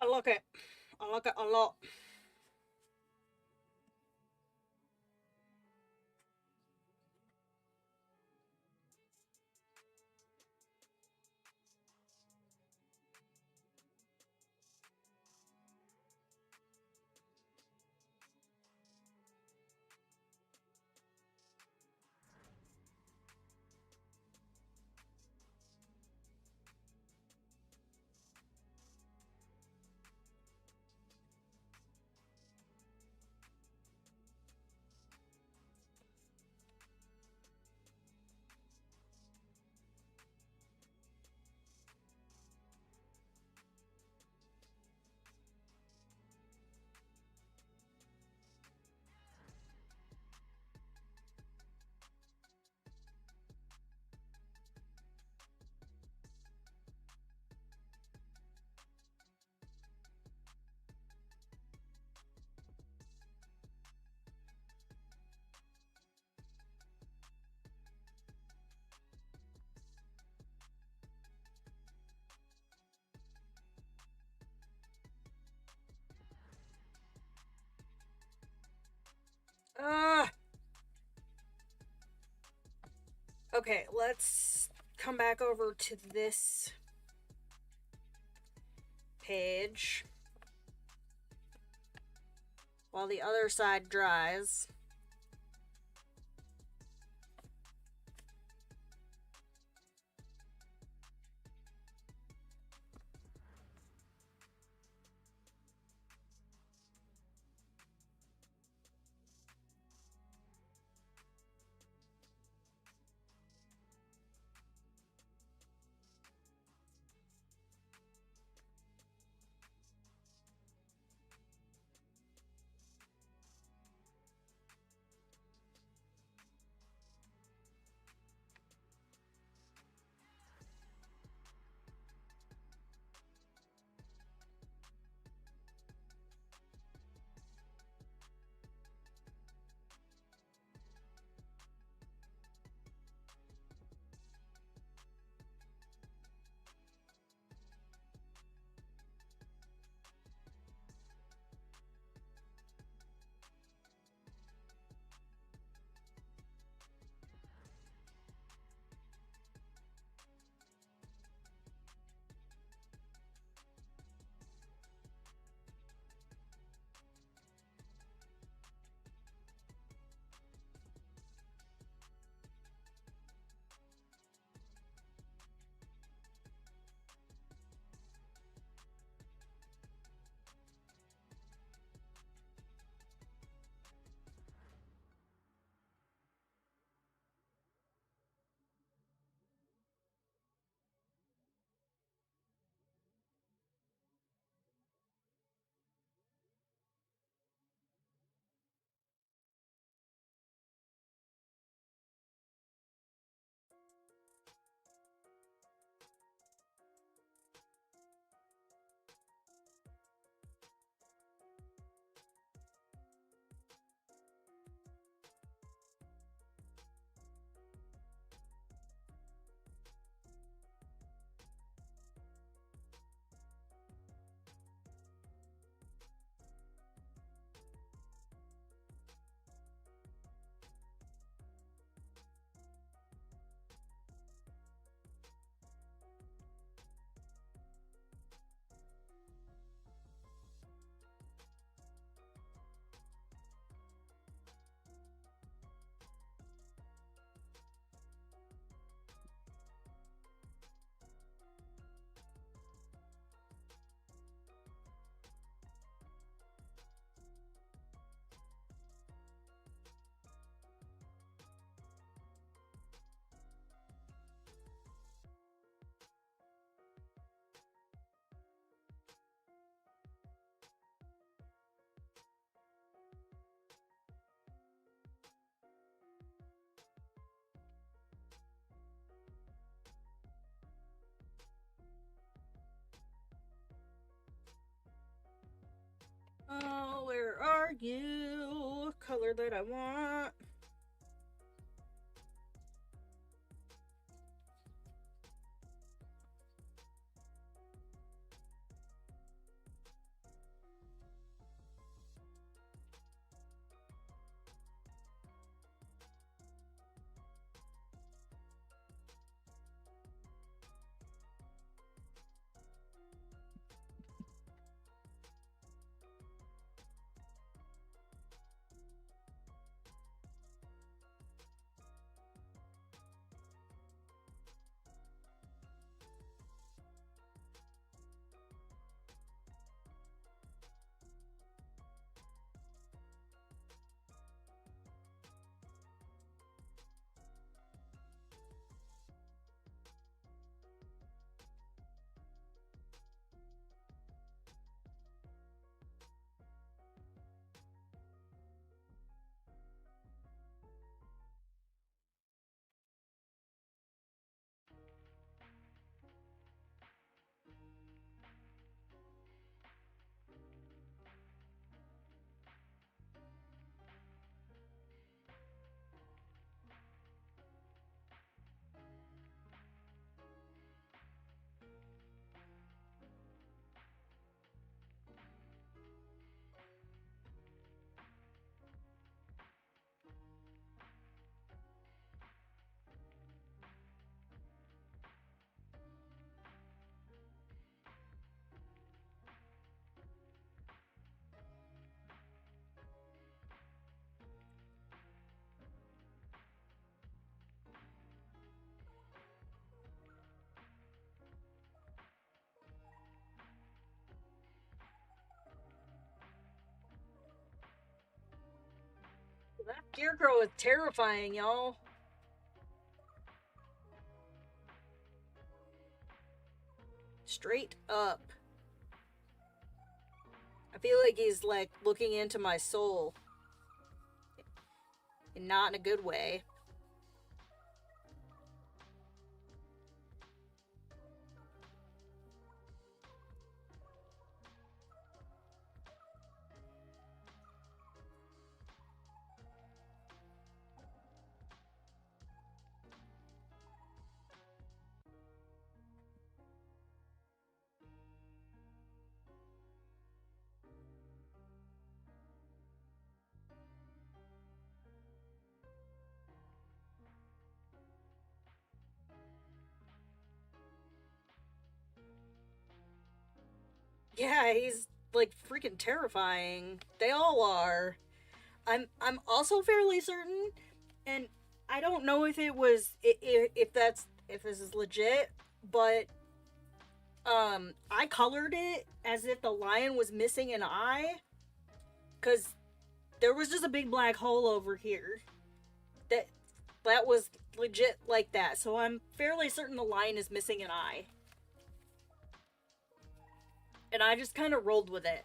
I like it. I like it a lot. Uh, okay, let's come back over to this page while the other side dries. Oh, where are you? Color that I want. Scarecrow is terrifying, y'all. Straight up. I feel like he's like looking into my soul. And not in a good way. Yeah, he's like freaking terrifying. They all are. I'm also fairly certain, and I don't know if it was if this is legit, but I colored it as if the lion was missing an eye, cuz there was just a big black hole over here. That that was legit like that. So I'm fairly certain the lion is missing an eye. And I just kind of rolled with it.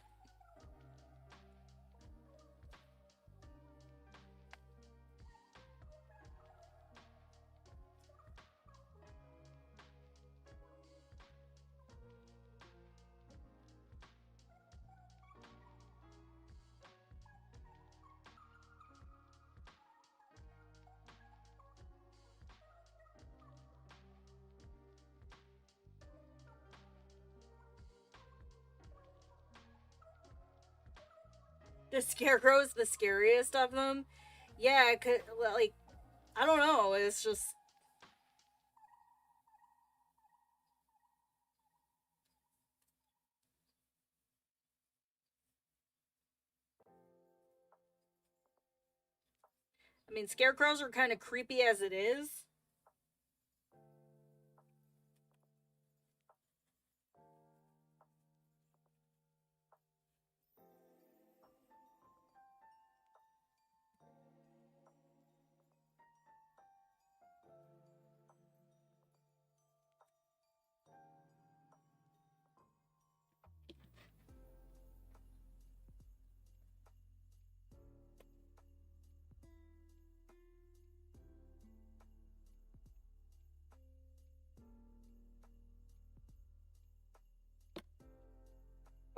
The Scarecrow's the scariest of them. Yeah, like, I don't know. It's just. I mean, scarecrows are kind of creepy as it is.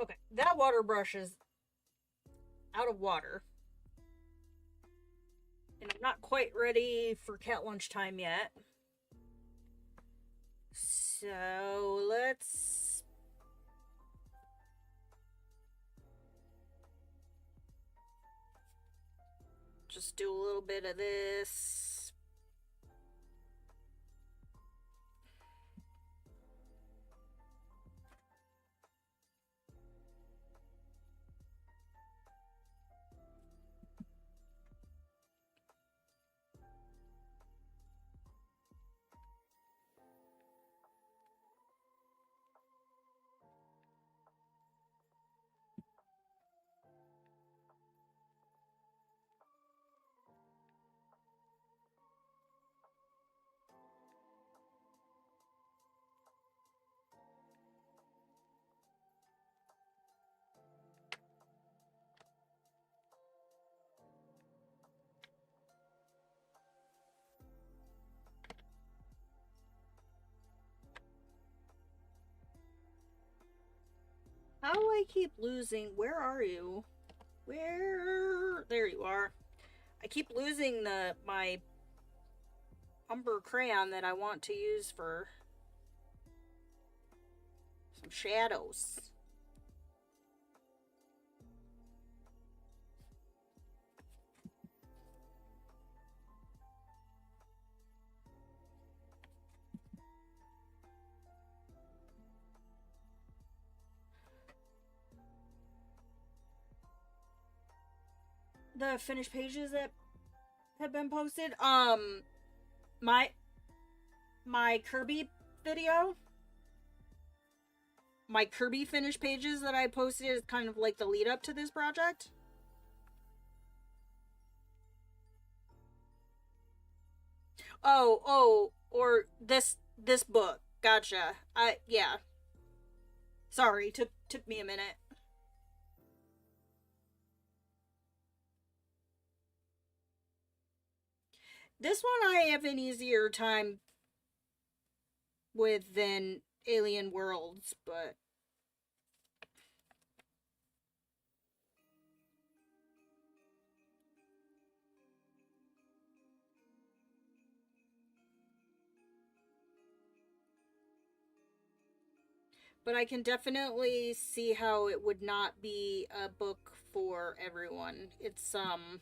Okay, that water brush is out of water. And I'm not quite ready for cat lunch time yet. So let's. Just do a little bit of this. How do I keep losing? Where are you? Where? There you are. I keep losing my umber crayon that I want to use for some shadows. The finished pages that have been posted. My Kerby video. My Kerby finished pages that I posted is kind of like the lead up to this project. Oh, or this book. Gotcha. Yeah. Sorry, took me a minute. This one I have an easier time with than Alien Worlds, but I can definitely see how it would not be a book for everyone. It's an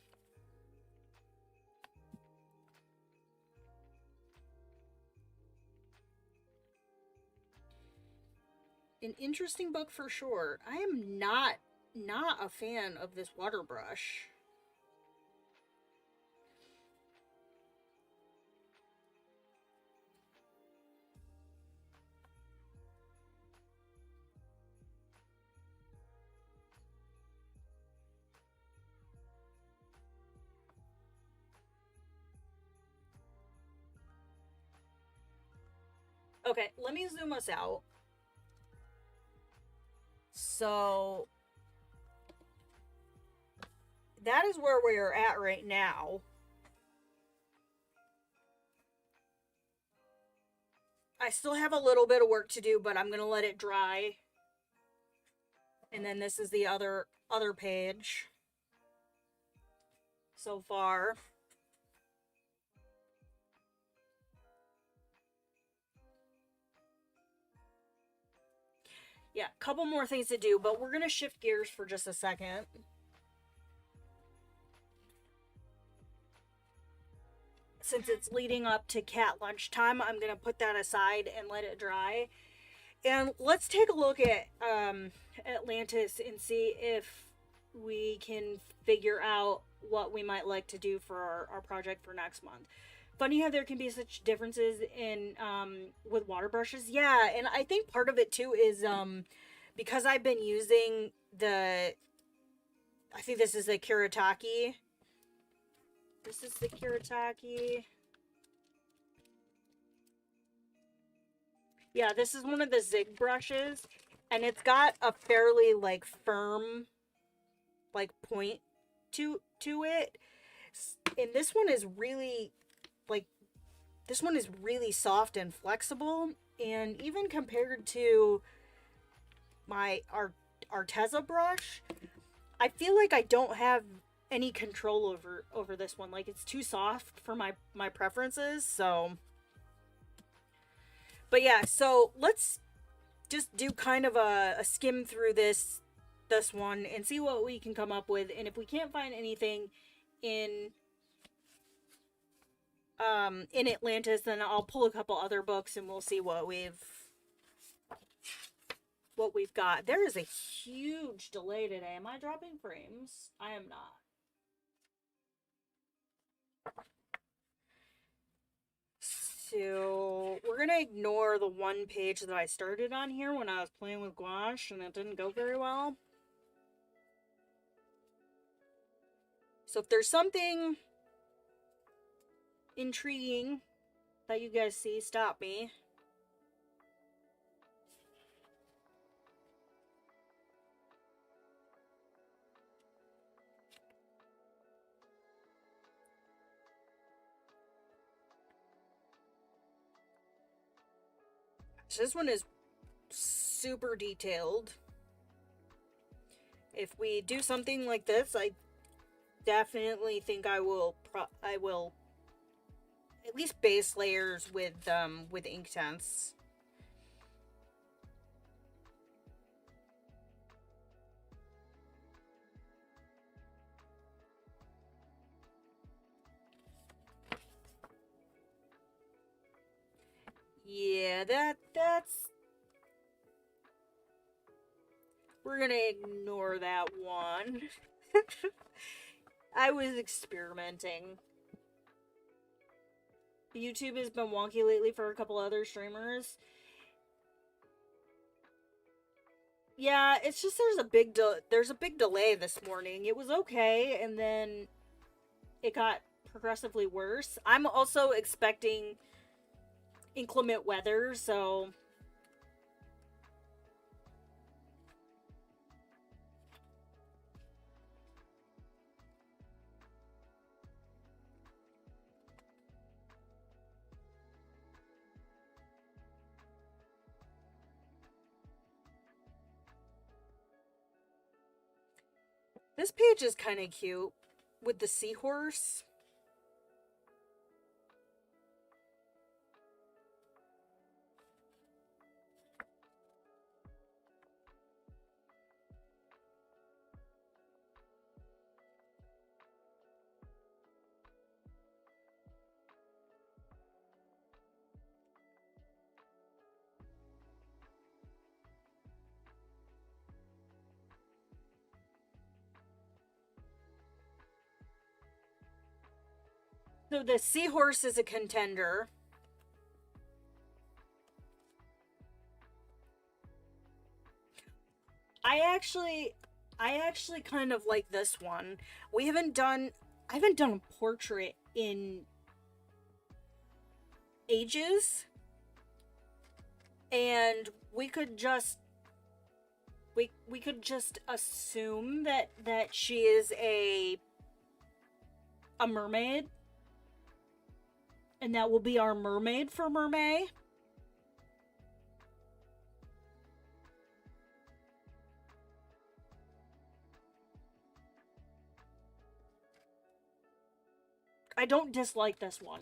interesting book for sure. I am not a fan of this water brush. Okay, let me zoom us out. So that is where we are at right now. I still have a little bit of work to do, but I'm gonna let it dry. And then this is the other page so far. Yeah, a couple more things to do, but we're gonna shift gears for just a second. Since it's leading up to cat lunchtime, I'm gonna put that aside and let it dry. And let's take a look at Atlantis and see if we can figure out what we might like to do for our project for next month. Funny how there can be such differences in with water brushes. Yeah, and I think part of it too is because I've been using I think this is the Kuretake. This is the Kuretake. Yeah, this is one of the Zig brushes, and it's got a fairly like firm like point to it. And this one is really like this one is really soft and flexible, and even compared to my Arteza brush, I feel like I don't have any control over this one. Like it's too soft for my preferences, so but yeah, so let's just do kind of a skim through this one and see what we can come up with. And if we can't find anything in in Atlantis, then I'll pull a couple other books and we'll see what we've got. There is a huge delay today. Am I dropping frames? I am not. So we're gonna ignore the one page that I started on here when I was playing with gouache and it didn't go very well. So if there's something intriguing that you guys see, stop me. So this one is super detailed. If we do something like this, I definitely think I will at least base layers with Inktense. Yeah, that's we're gonna ignore that one. I was experimenting. YouTube has been wonky lately for a couple other streamers. Yeah, it's just there's a big delay this morning. It was okay, and then it got progressively worse. I'm also expecting inclement weather, so this page is kind of cute with the seahorse. So the seahorse is a contender. I actually kind of like this one. I haven't done a portrait in ages, and we could just assume that she is a mermaid, and that will be our mermaid for Mermay. I don't dislike this one.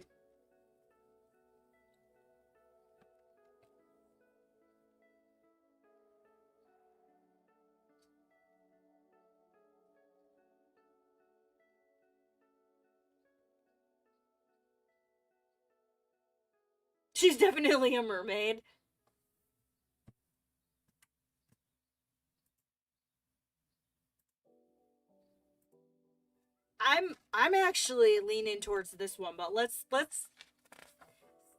She's definitely a mermaid. I'm actually leaning towards this one, but let's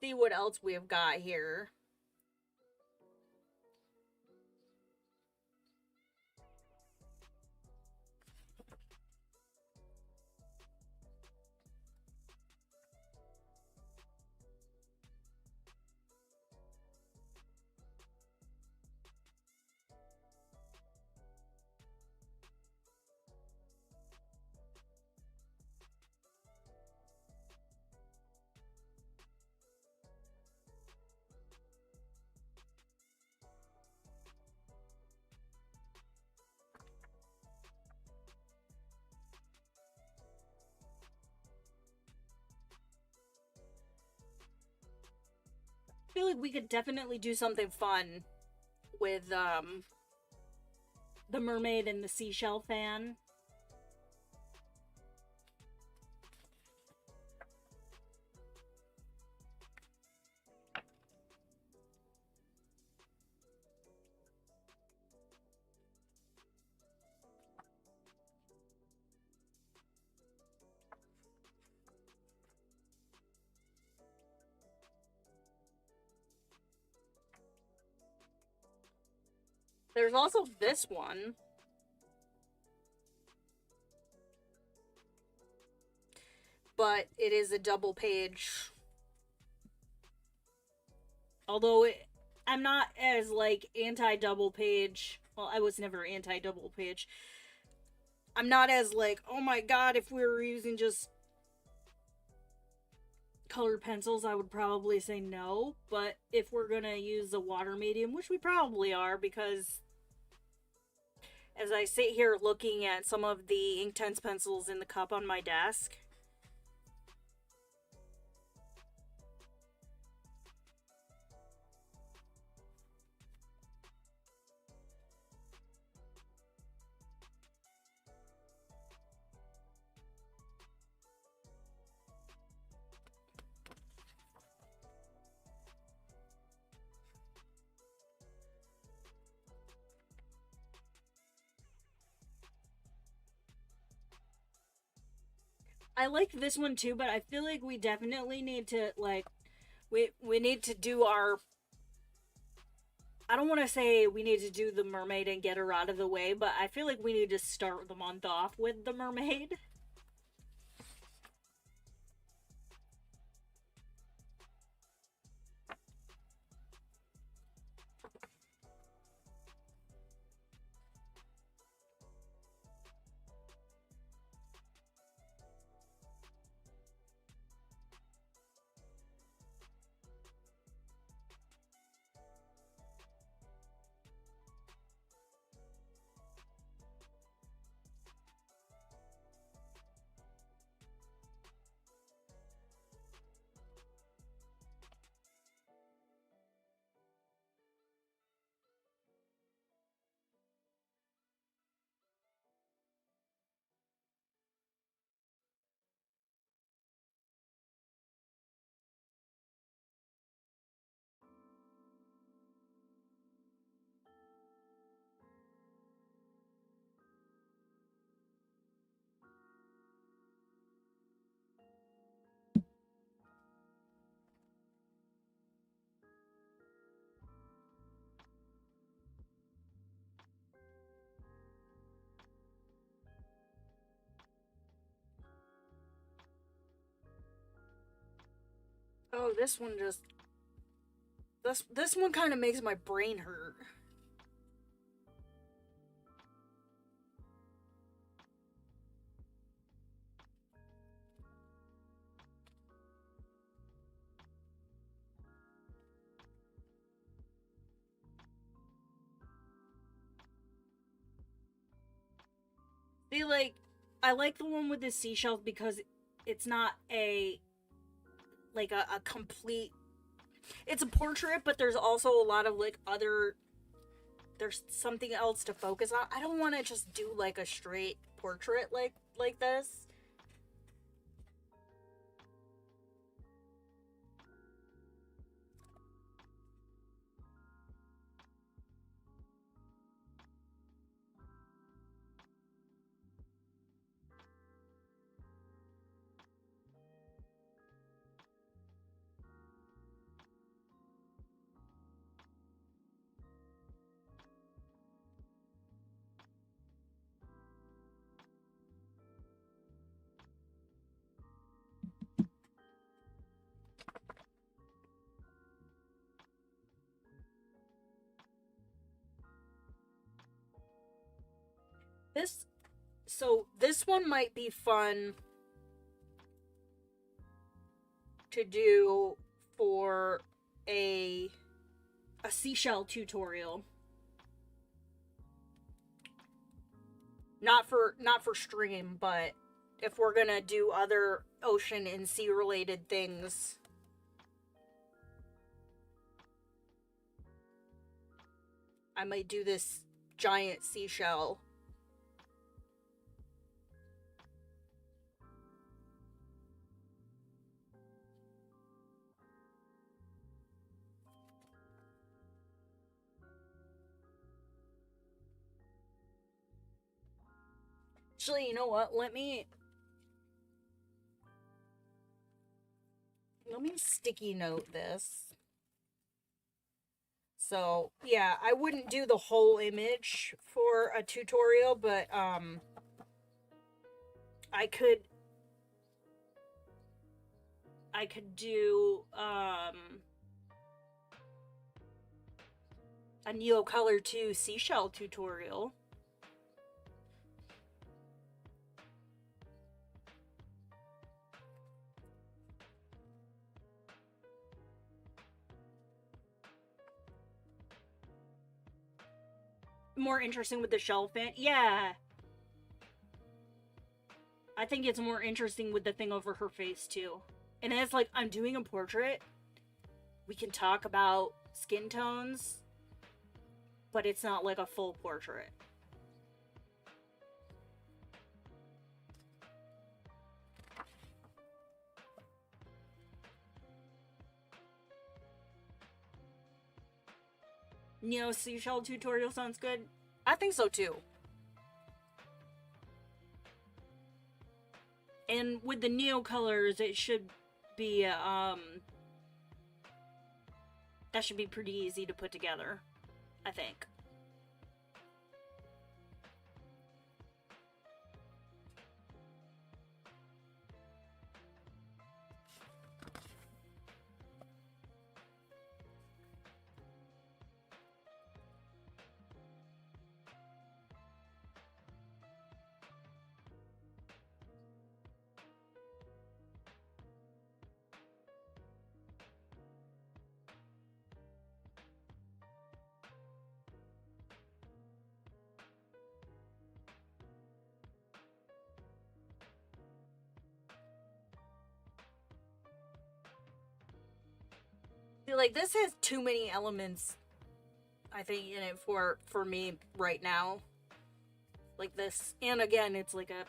see what else we've got here. I feel like we could definitely do something fun with the mermaid and the seashell fan. There's also this one. But it is a double page. Although I'm not as like anti-double page. Well, I was never anti-double page. I'm not as like, oh my god, if we were using just colored pencils, I would probably say no. But if we're gonna use a water medium, which we probably are, because as I sit here looking at some of the Inktense pencils in the cup on my desk, I like this one too, but I feel like we definitely need to, like, we need to do our, I don't want to say we need to do the mermaid and get her out of the way, but I feel like we need to start the month off with the mermaid. know, this one just... This one kind of makes my brain hurt. See, like, I like the one with the seashells because it's not a complete... It's a portrait, but there's also a lot of, like, other... There's something else to focus on. I don't want to just do, like, a straight portrait like this. This one might be fun to do for a seashell tutorial. Not for stream, but if we're gonna do other ocean and sea related things. I might do this giant seashell. Actually, you know what? Let me sticky note this. So, yeah, I wouldn't do the whole image for a tutorial, but, I could do, a Neocolor 2 seashell tutorial. More interesting with the shellfin. Yeah. I think it's more interesting with the thing over her face, too. And it's like, I'm doing a portrait. We can talk about skin tones, but it's not like a full portrait. Neo seashell tutorial sounds good. I think so too. And with the Neocolors, it should be that should be pretty easy to put together, I think. Like, this has too many elements, I think, in it for me right now. Like this, and again, it's like a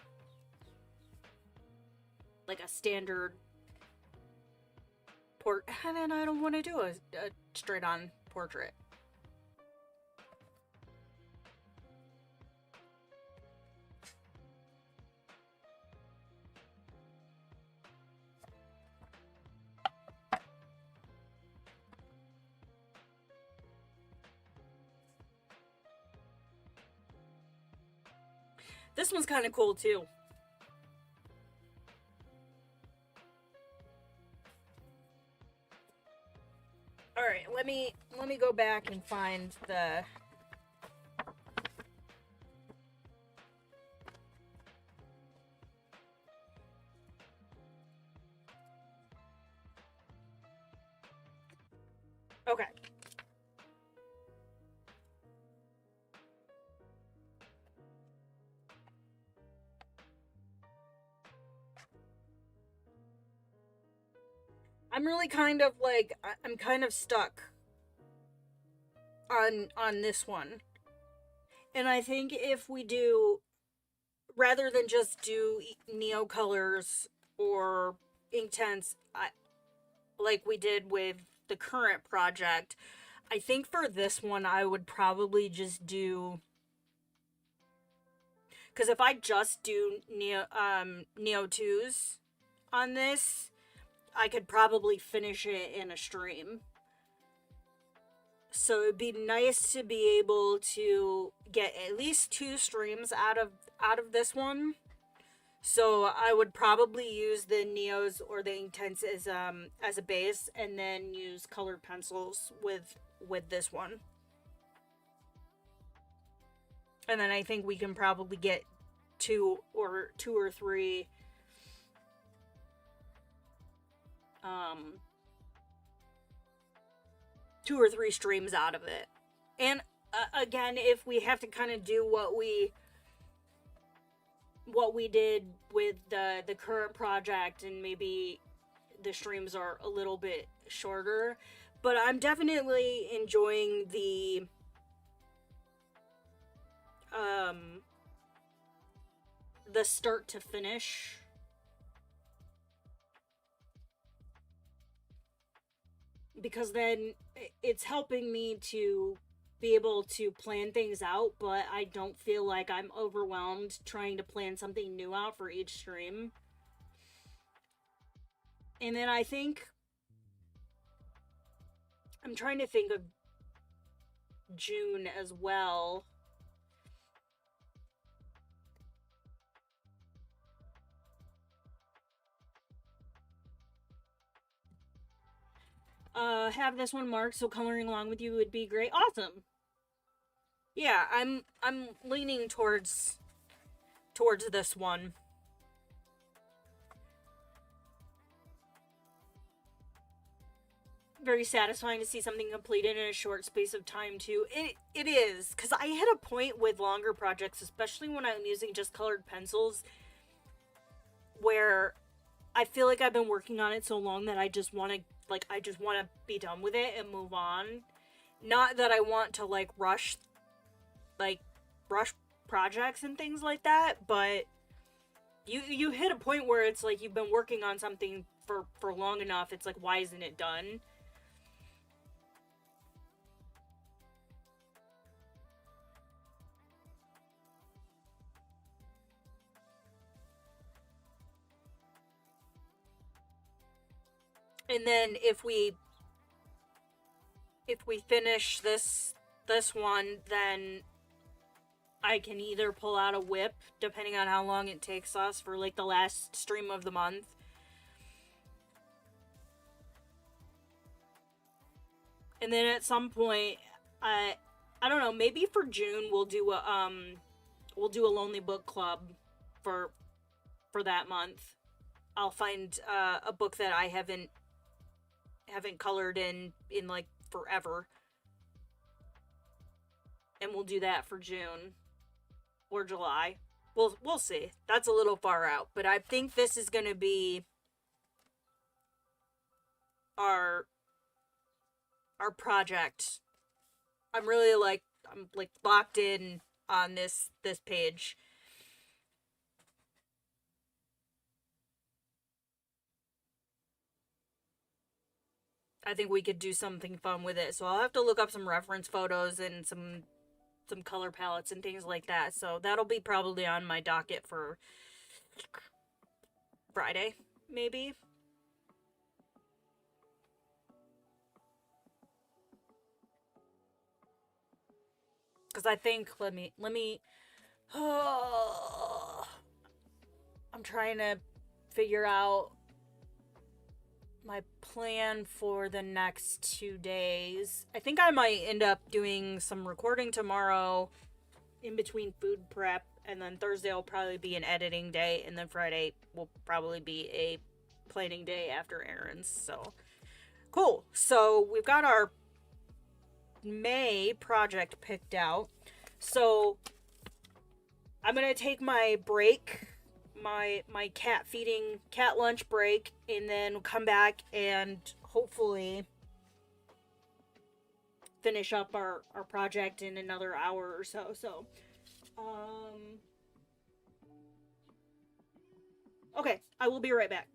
standard and then I don't want to do a straight-on portrait. This one's kind of cool, too. let me go back and find the... Okay. I'm really kind of like, I'm kind of stuck on this one. And I think if we do, rather than just do Neocolors or Inktense, like we did with the current project, I think for this one I would probably just do, because if I just do Neo 2s on this, I could probably finish it in a stream. So it'd be nice to be able to get at least 2 streams out of this one. So I would probably use the Neos or the Inktense as a base, and then use colored pencils with this one. And then I think we can probably get 2 or 3 2 or 3 streams out of it. And again, if we have to kind of do what we did with the current project, and maybe the streams are a little bit shorter, but I'm definitely enjoying the start to finish. Because then it's helping me to be able to plan things out, but I don't feel like I'm overwhelmed trying to plan something new out for each stream. And then I think I'm trying to think of June as well. Have this one marked so coloring along with you would be great. Awesome. Yeah, I'm leaning towards this one. Very satisfying to see something completed in a short space of time too. It is, because I hit a point with longer projects, especially when I'm using just colored pencils, where I feel like I've been working on it so long that I just want to be done with it and move on. Not that I want to rush projects and things like that, but you hit a point where it's like you've been working on something for long enough. It's like, why isn't it done? And then if we finish this one, then I can either pull out a whip, depending on how long it takes us for the last stream of the month. And then at some point, I don't know, maybe for June we'll do a Lonely Book Club for that month. I'll find a book that I haven't colored in forever, and we'll do that for June or July. We'll see. That's a little far out, but I think this is gonna be our project. I'm really I'm locked in on this page. I think we could do something fun with it. So I'll have to look up some reference photos and some color palettes and things like that. So that'll be probably on my docket for Friday, maybe. Because I think, let me I'm trying to figure out my plan for the next 2 days. I think I might end up doing some recording tomorrow in between food prep, and then Thursday will probably be an editing day, and then Friday will probably be a planning day after errands. So cool. So we've got our May project picked out. So I'm gonna take my break, my cat feeding, cat lunch break, and then come back and hopefully finish up our project in another hour or so. So okay, I will be right back.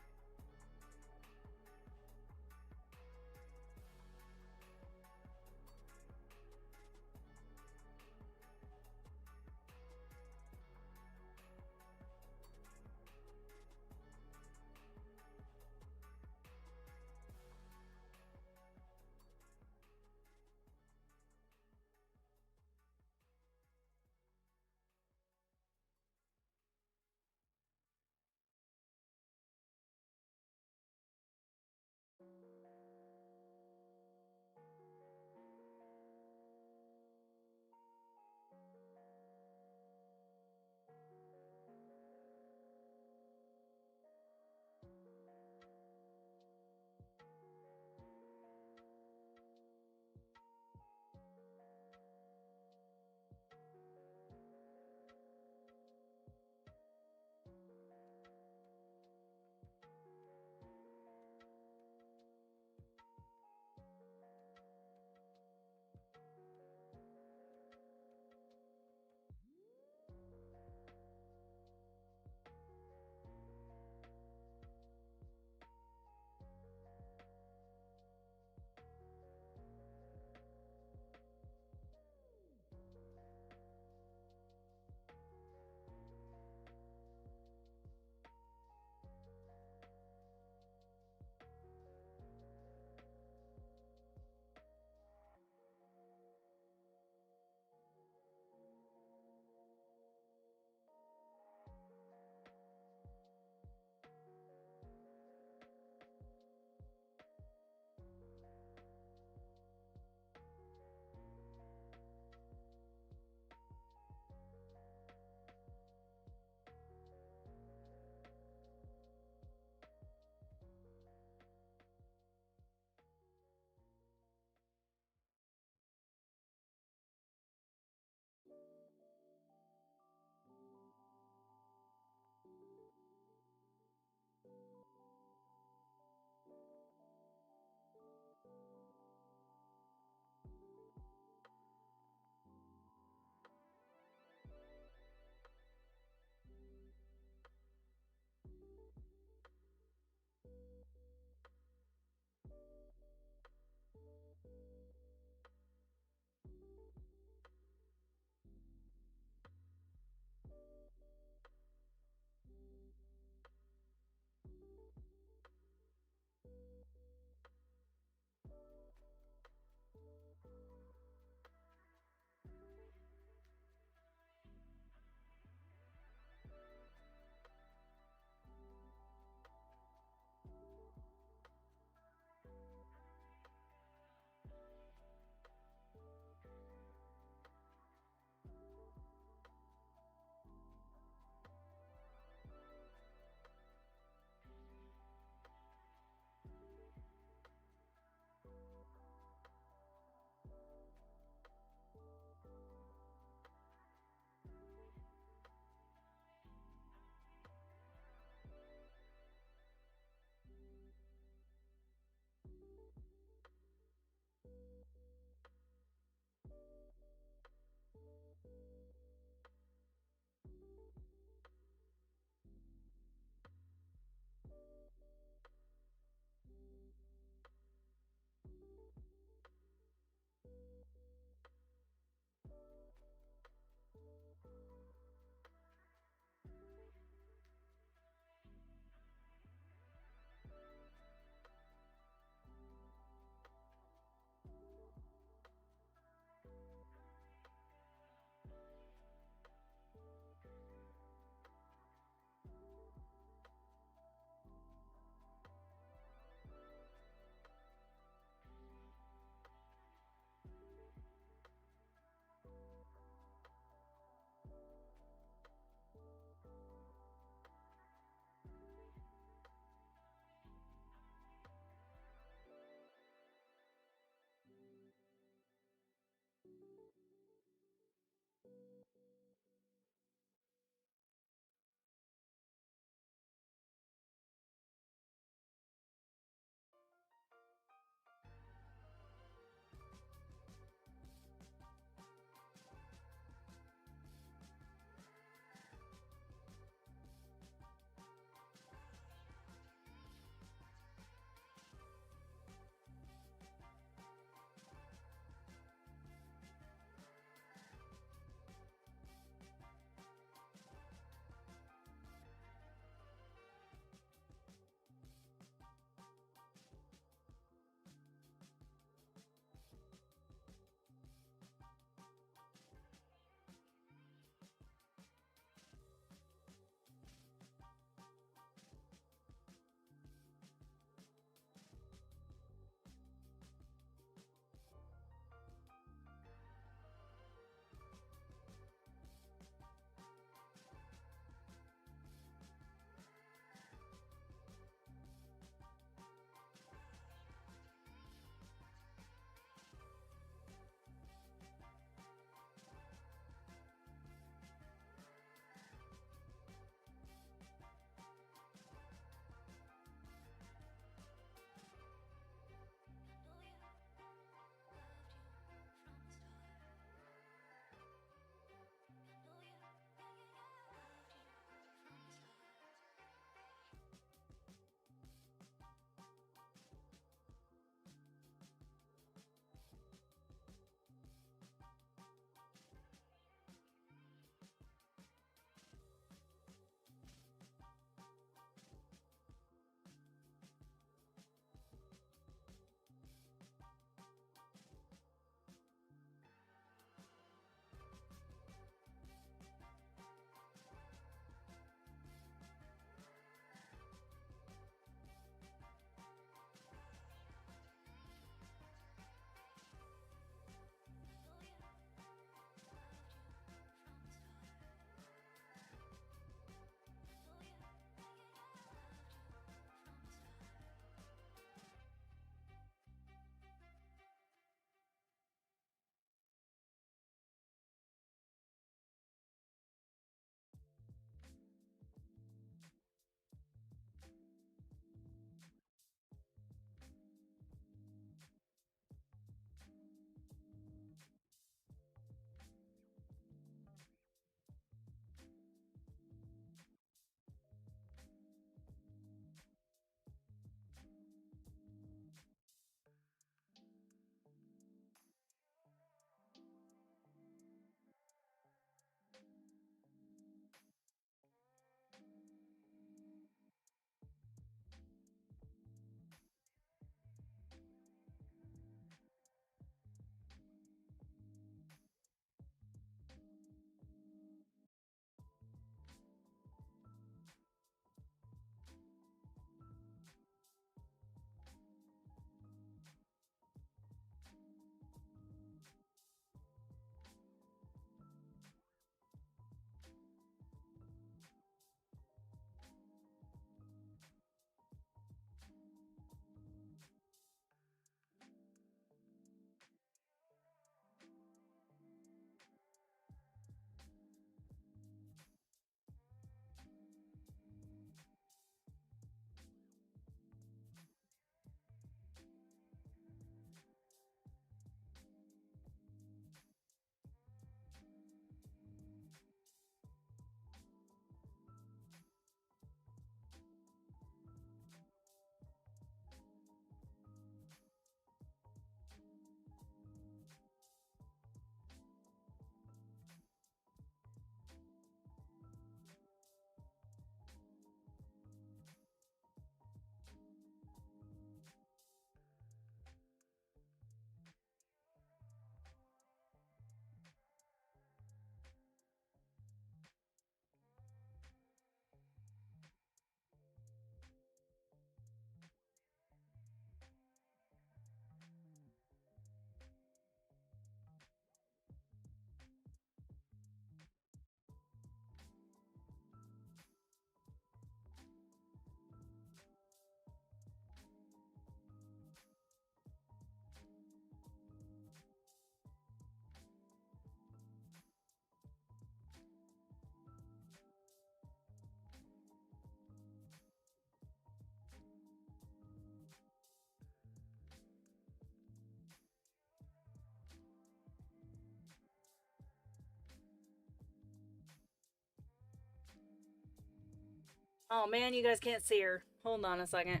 Oh man, you guys can't see her. Hold on a second.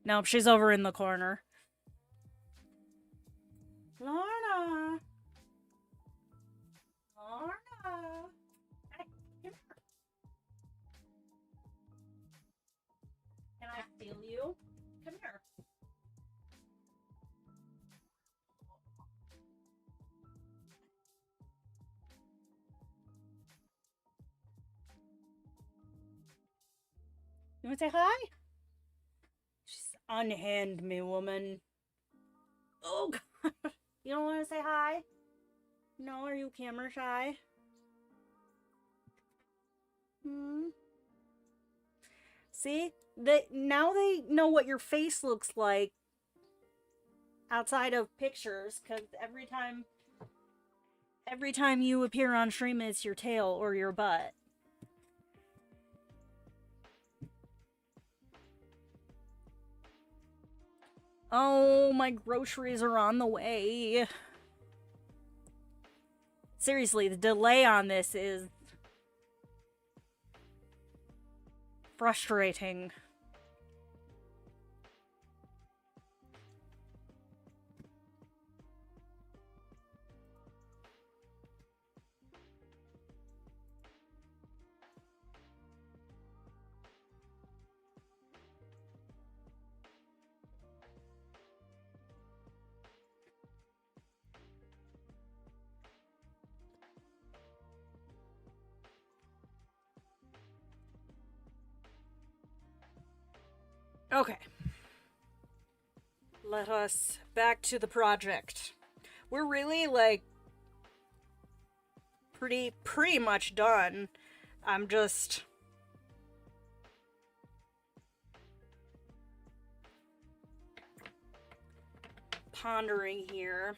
Nope, she's over in the corner. Lorna! Lorna! Hey, come here. Can I feel you? Come here. You want to say hi? She's unhand me, woman. Oh, God. You don't want to say hi? No, are you camera shy? Hmm? See? Now they know what your face looks like outside of pictures, because every time you appear on stream, it's your tail or your butt. Oh, my groceries are on the way. Seriously, the delay on this is frustrating. Okay. Let us back to the project. We're really, like, pretty much done. I'm just pondering here.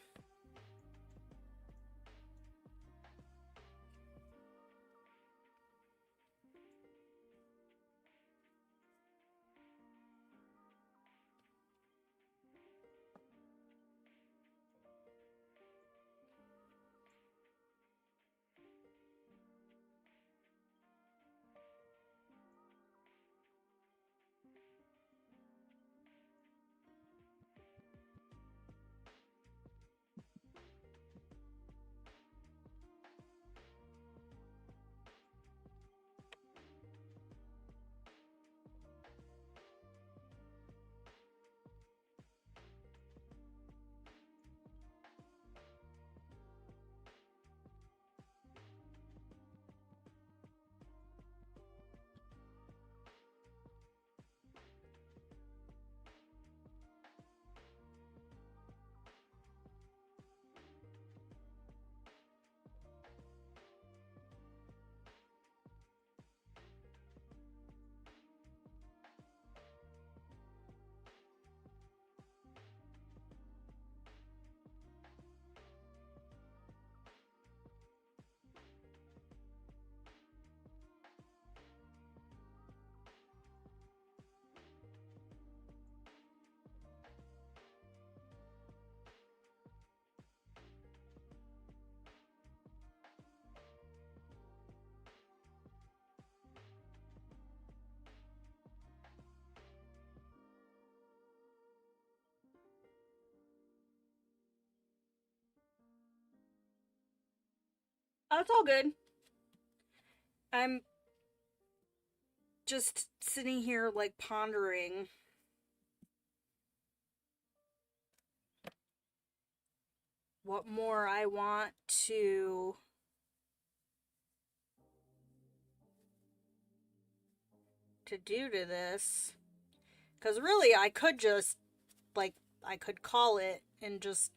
Oh, it's all good. I'm just sitting here, like, pondering what more I want to do to this. Because really, I could just, like, I could call it and just,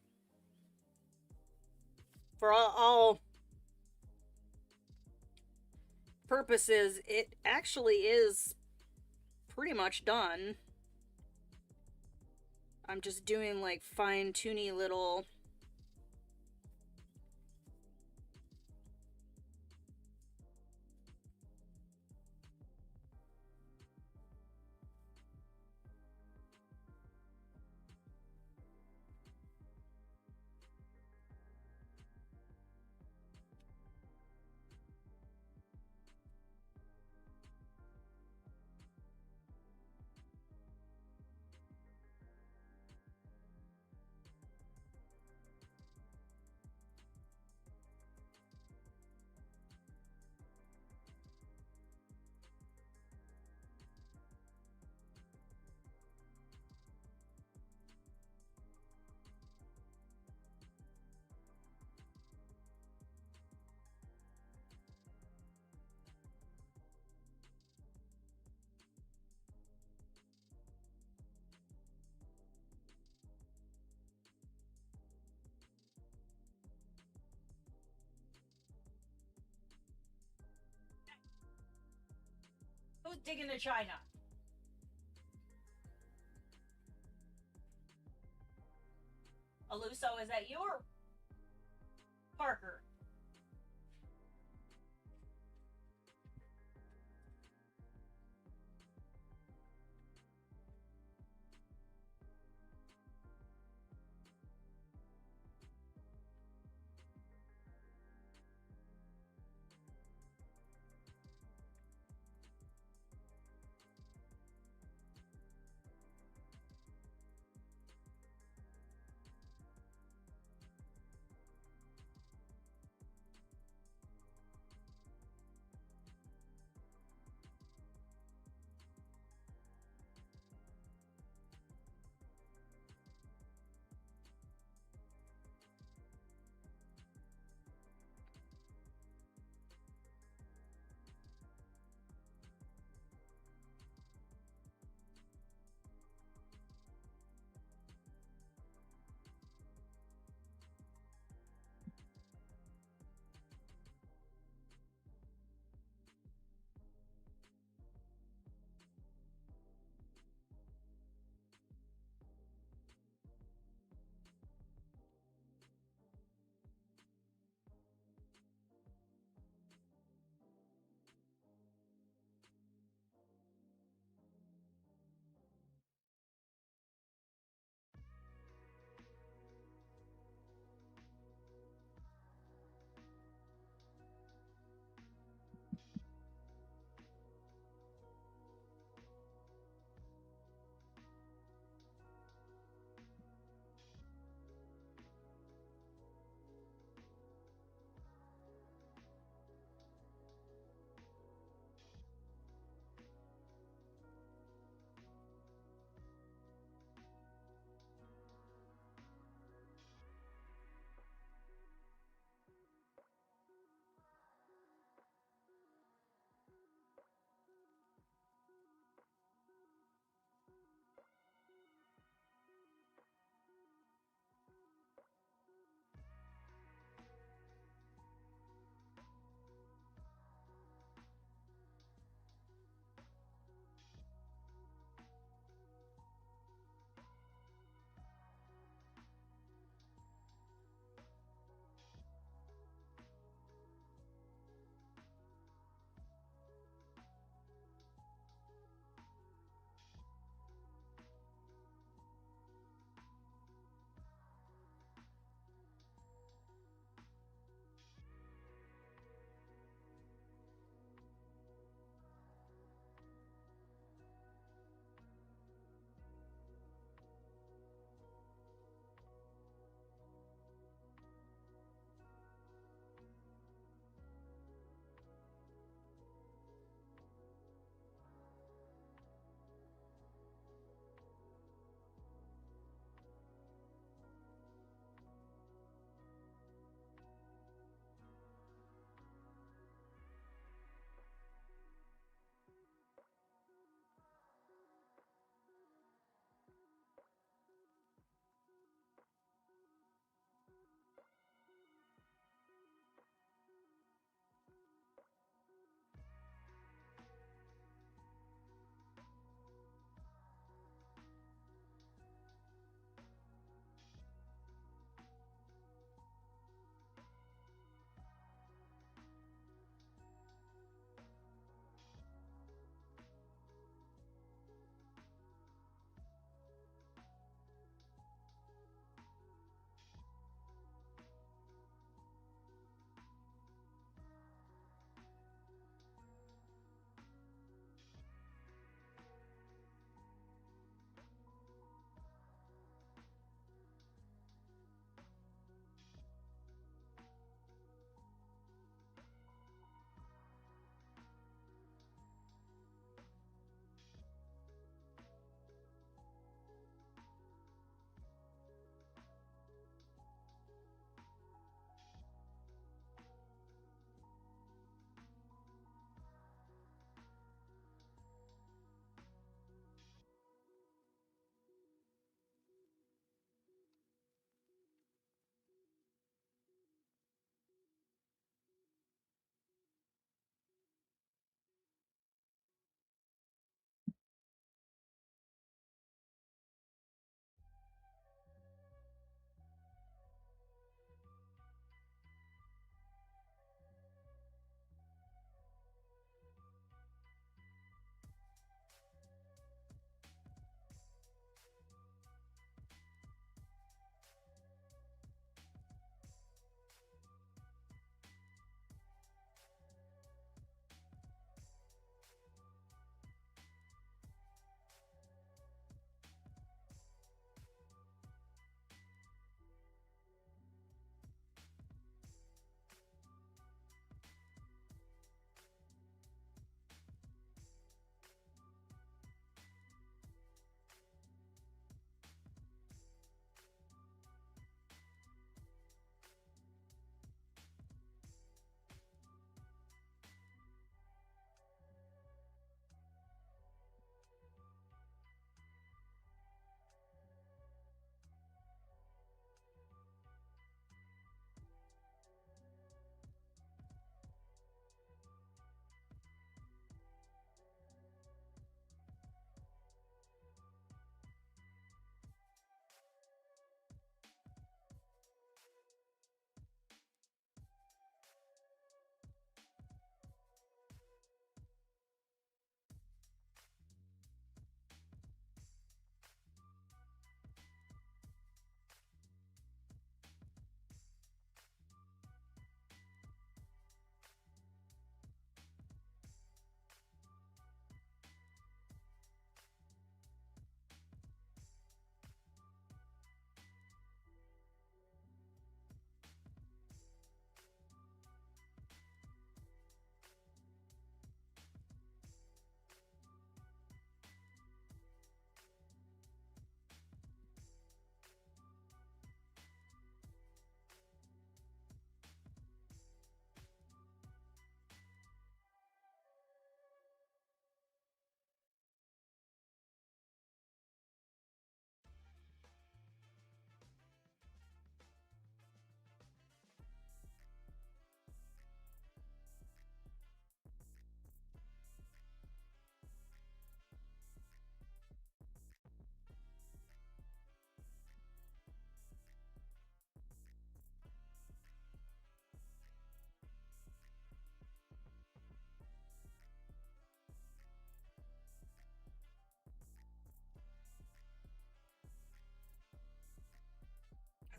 for all purposes, it actually is pretty much done. I'm just doing, like, fine-tuny little Who's digging the china? Aluso, is that you or Parker?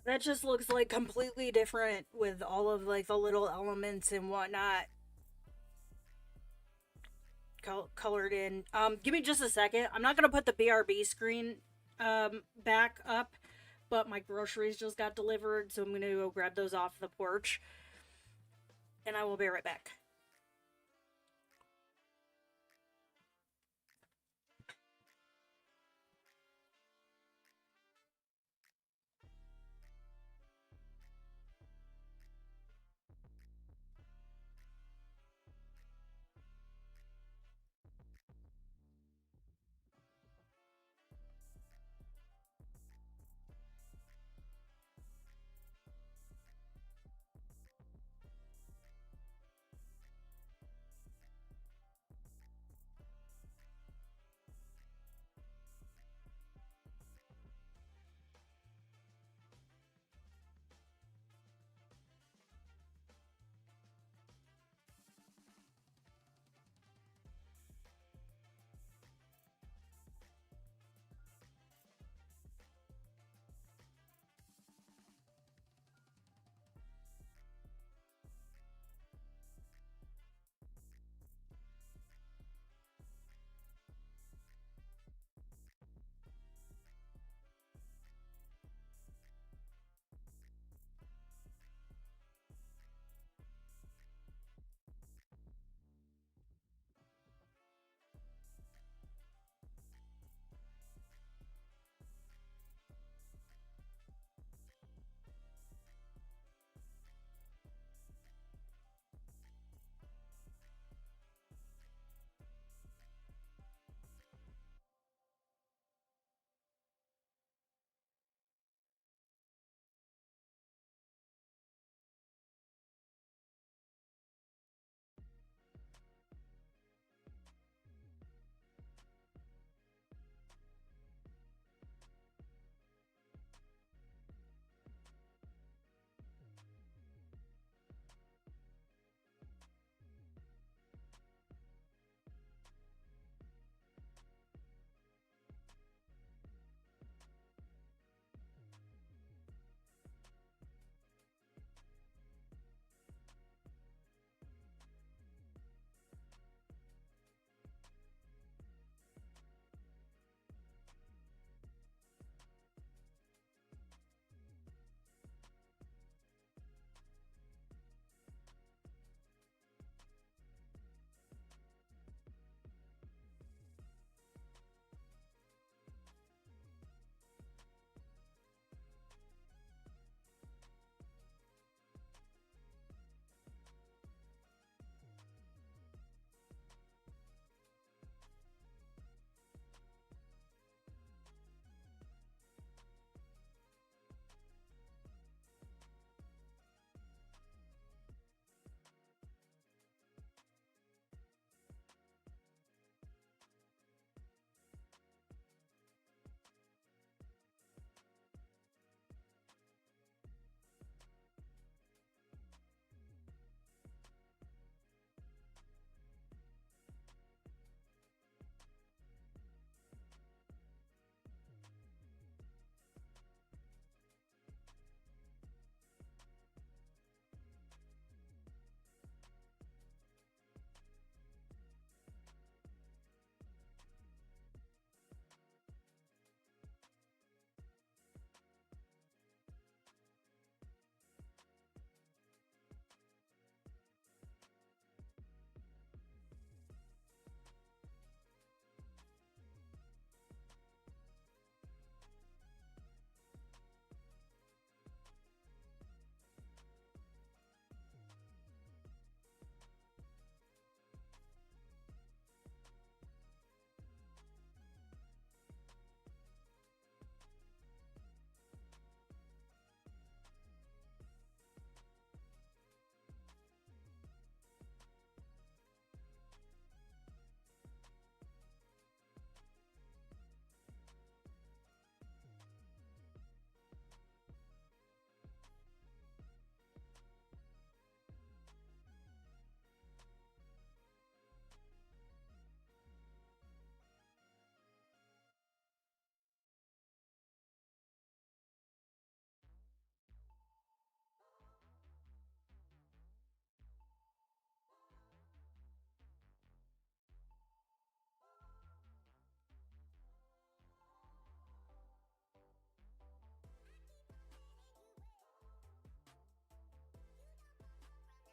That just looks like completely different with all of like the little elements and whatnot colored in. Give me just a second. I'm not gonna put the BRB screen back up, but my groceries just got delivered, so I'm gonna go grab those off the porch, and I will be right back.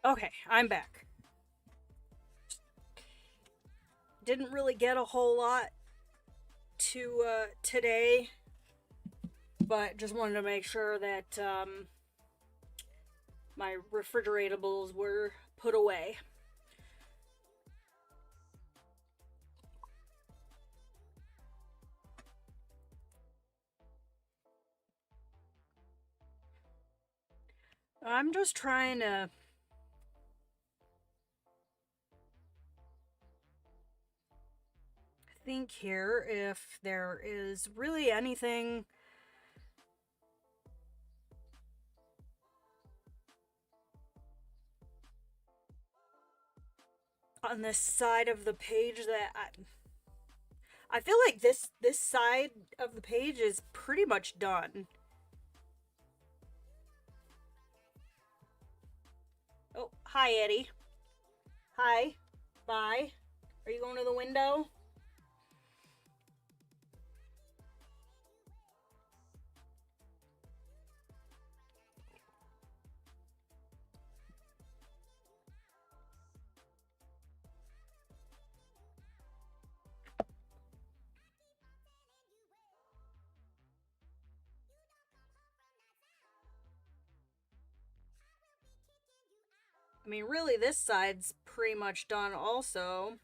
Okay, I'm back. Didn't really get a whole lot to today, but just wanted to make sure that my refrigeratables were put away. I'm just trying to think here if there is really anything on this side of the page that I feel like this side of the page is pretty much done. Oh, hi Eddie. Hi. Bye. Are you going to the window? I mean, really, this side's pretty much done also.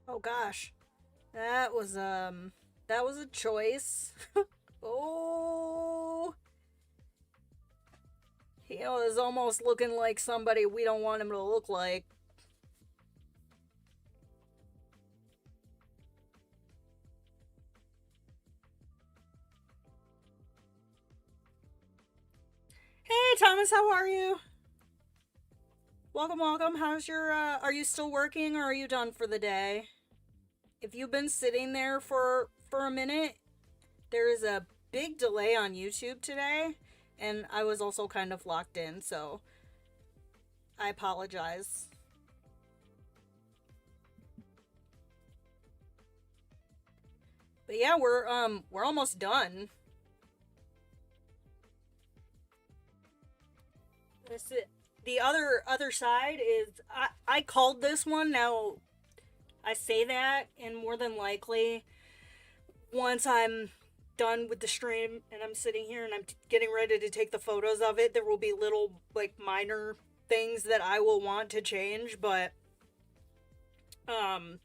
Oh gosh. That was a choice. Oh, he is almost looking like somebody we don't want him to look like. Hey Thomas, how are you? Welcome, welcome. How's your are you still working or are you done for the day? If you've been sitting there for a minute, there is a big delay on YouTube today, and I was also kind of locked in, so I apologize. But yeah, we're almost done. This is, the other side is I called this one. Now I say that, and more than likely once I'm done with the stream and I'm sitting here and I'm getting ready to take the photos of it, there will be little like minor things that I will want to change, but um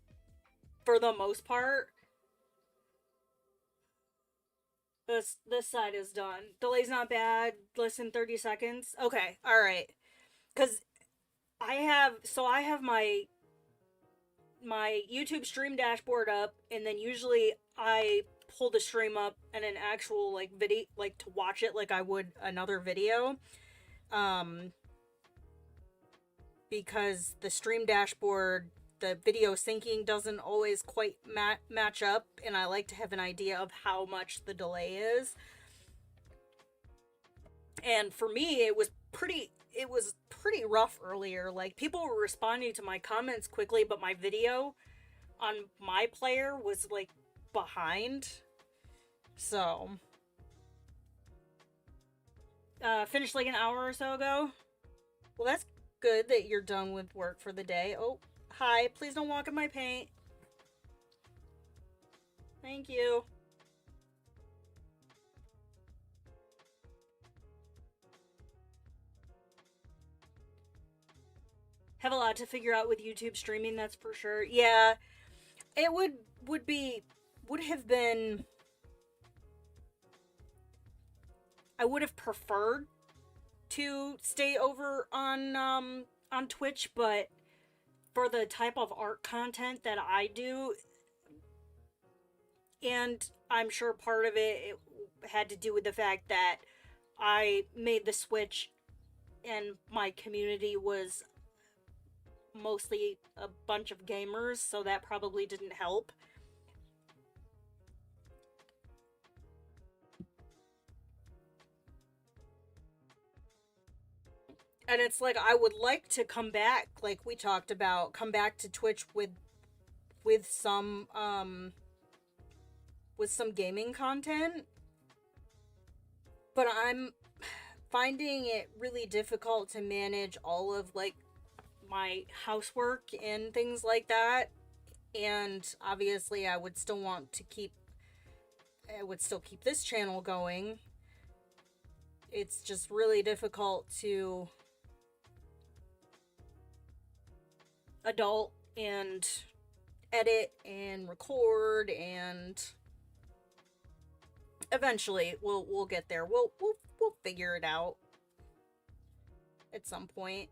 for the most part, this side is done. Delay's not bad. Less than 30 seconds. Okay, all right. Cuz I have my YouTube stream dashboard up, and then usually I pull the stream up and an actual like video, like to watch it like I would another video. Um because the stream dashboard, the video syncing doesn't always quite match up, and I like to have an idea of how much the delay is. And for me, it was pretty rough earlier. Like people were responding to my comments quickly, but my video on my player was like behind. So, finished like an hour or so ago. Well, that's good that you're done with work for the day. Oh, hi. Please don't walk in my paint. Thank you. Have a lot to figure out with YouTube streaming, that's for sure. Yeah, it would be would have been I would have preferred to stay over on Twitch, but for the type of art content that I do, and I'm sure part of it had to do with the fact that I made the switch and my community was mostly a bunch of gamers, so that probably didn't help. And it's like I would like to come back, like we talked about, come back to Twitch with some gaming content, but I'm finding it really difficult to manage all of like my housework and things like that. And obviously I would still keep this channel going. It's just really difficult to adult and edit and record, and eventually we'll get there. We'll figure it out at some point.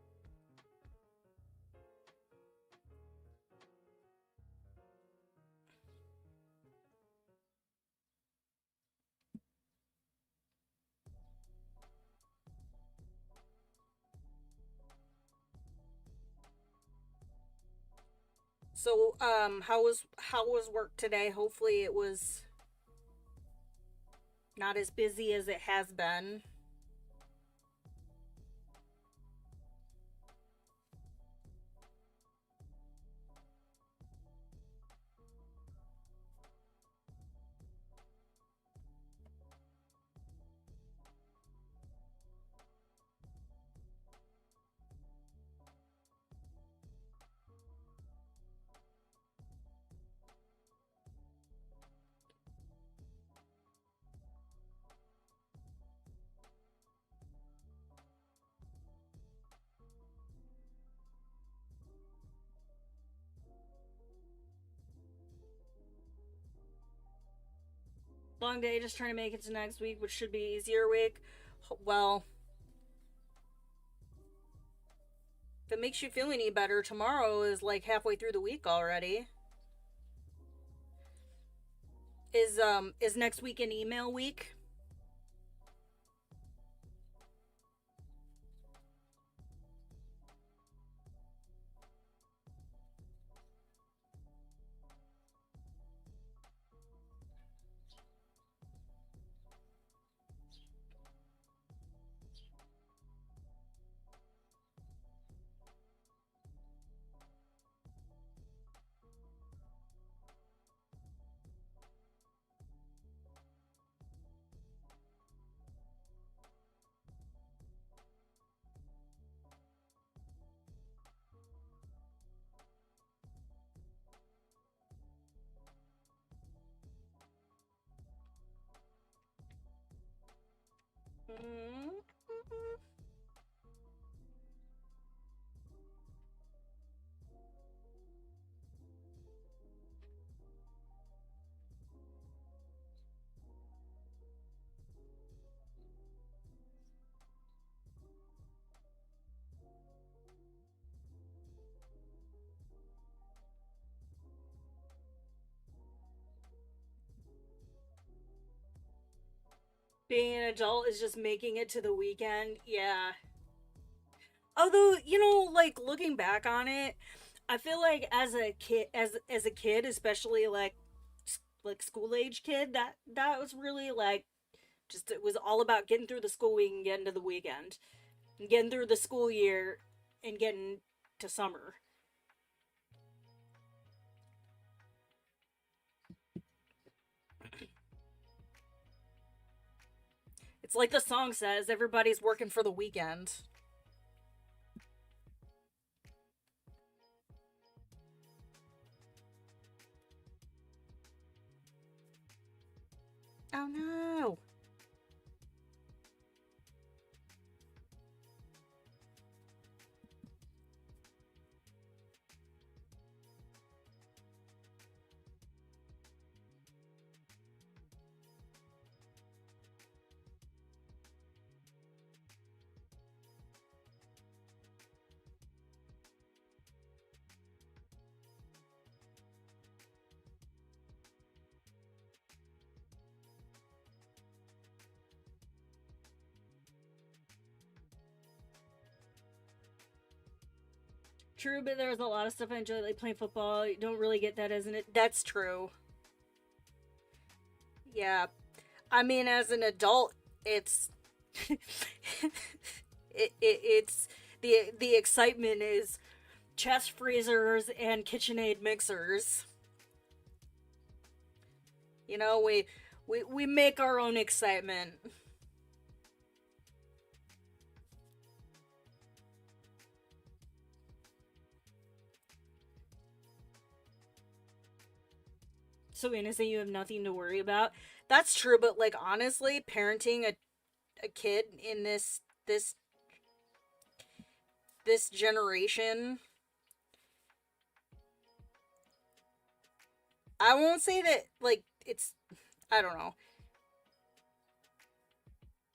So, how was work today? Hopefully it was not as busy as it has been. Long day, just trying to make it to next week, which should be easier week. Well, if it makes you feel any better, tomorrow is like halfway through the week already. Is next week an email week? Mm-hmm. Being an adult is just making it to the weekend. Yeah. Although, like looking back on it, I feel like as a kid, especially like school age kid, that was really like just it was all about getting through the school week and getting to the weekend. And getting through the school year and getting to summer. It's like the song says, everybody's working for the weekend. Oh no. True, but there's a lot of stuff I enjoy, like playing football. You don't really get that, isn't it? That's true. Yeah. I mean, as an adult, it's it's the excitement is chest freezers and KitchenAid mixers. We make our own excitement. So innocent, you have nothing to worry about. That's true, but like honestly, parenting a kid in this generation, I won't say that like it's I don't know.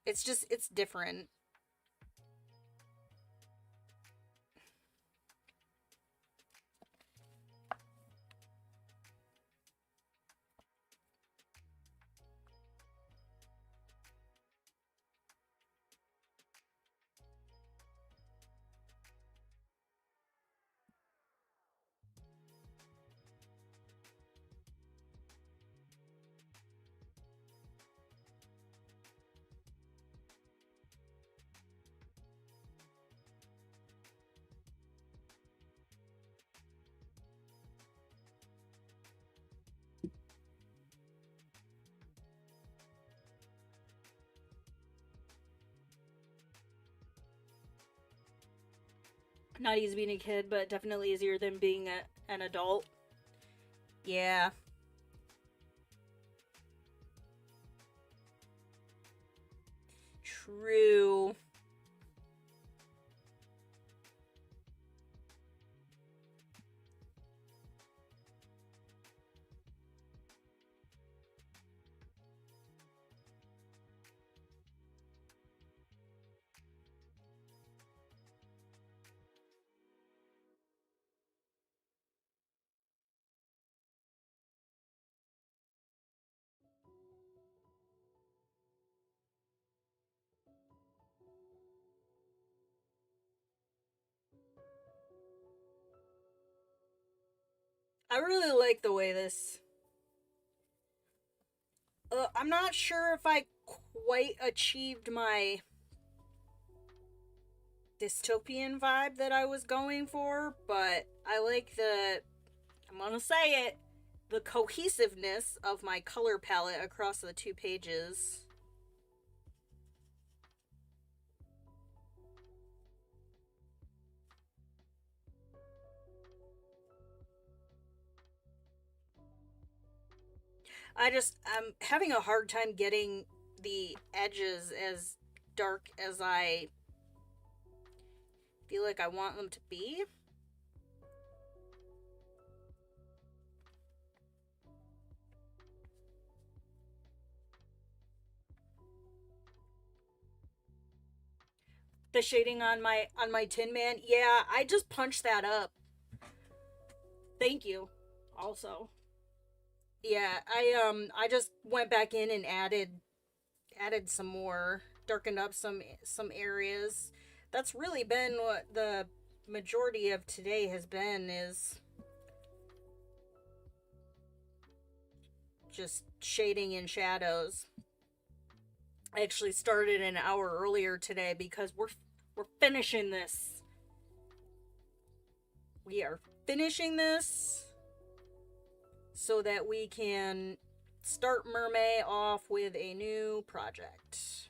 It's different. Not easy being a kid, but definitely easier than being an adult. Yeah. True. I really like the way this. I'm not sure if I quite achieved my dystopian vibe that I was going for, but I like the. I'm gonna say it. The cohesiveness of my color palette across the two pages. I'm having a hard time getting the edges as dark as I feel like I want them to be. The shading on my Tin Man, yeah, I just punched that up. Thank you. Also, yeah, I just went back in and added some more, darkened up some areas. That's really been what the majority of today has been, is just shading in shadows. I actually started an hour earlier today because we're finishing this. We are finishing this so that we can start Mermaid off with a new project.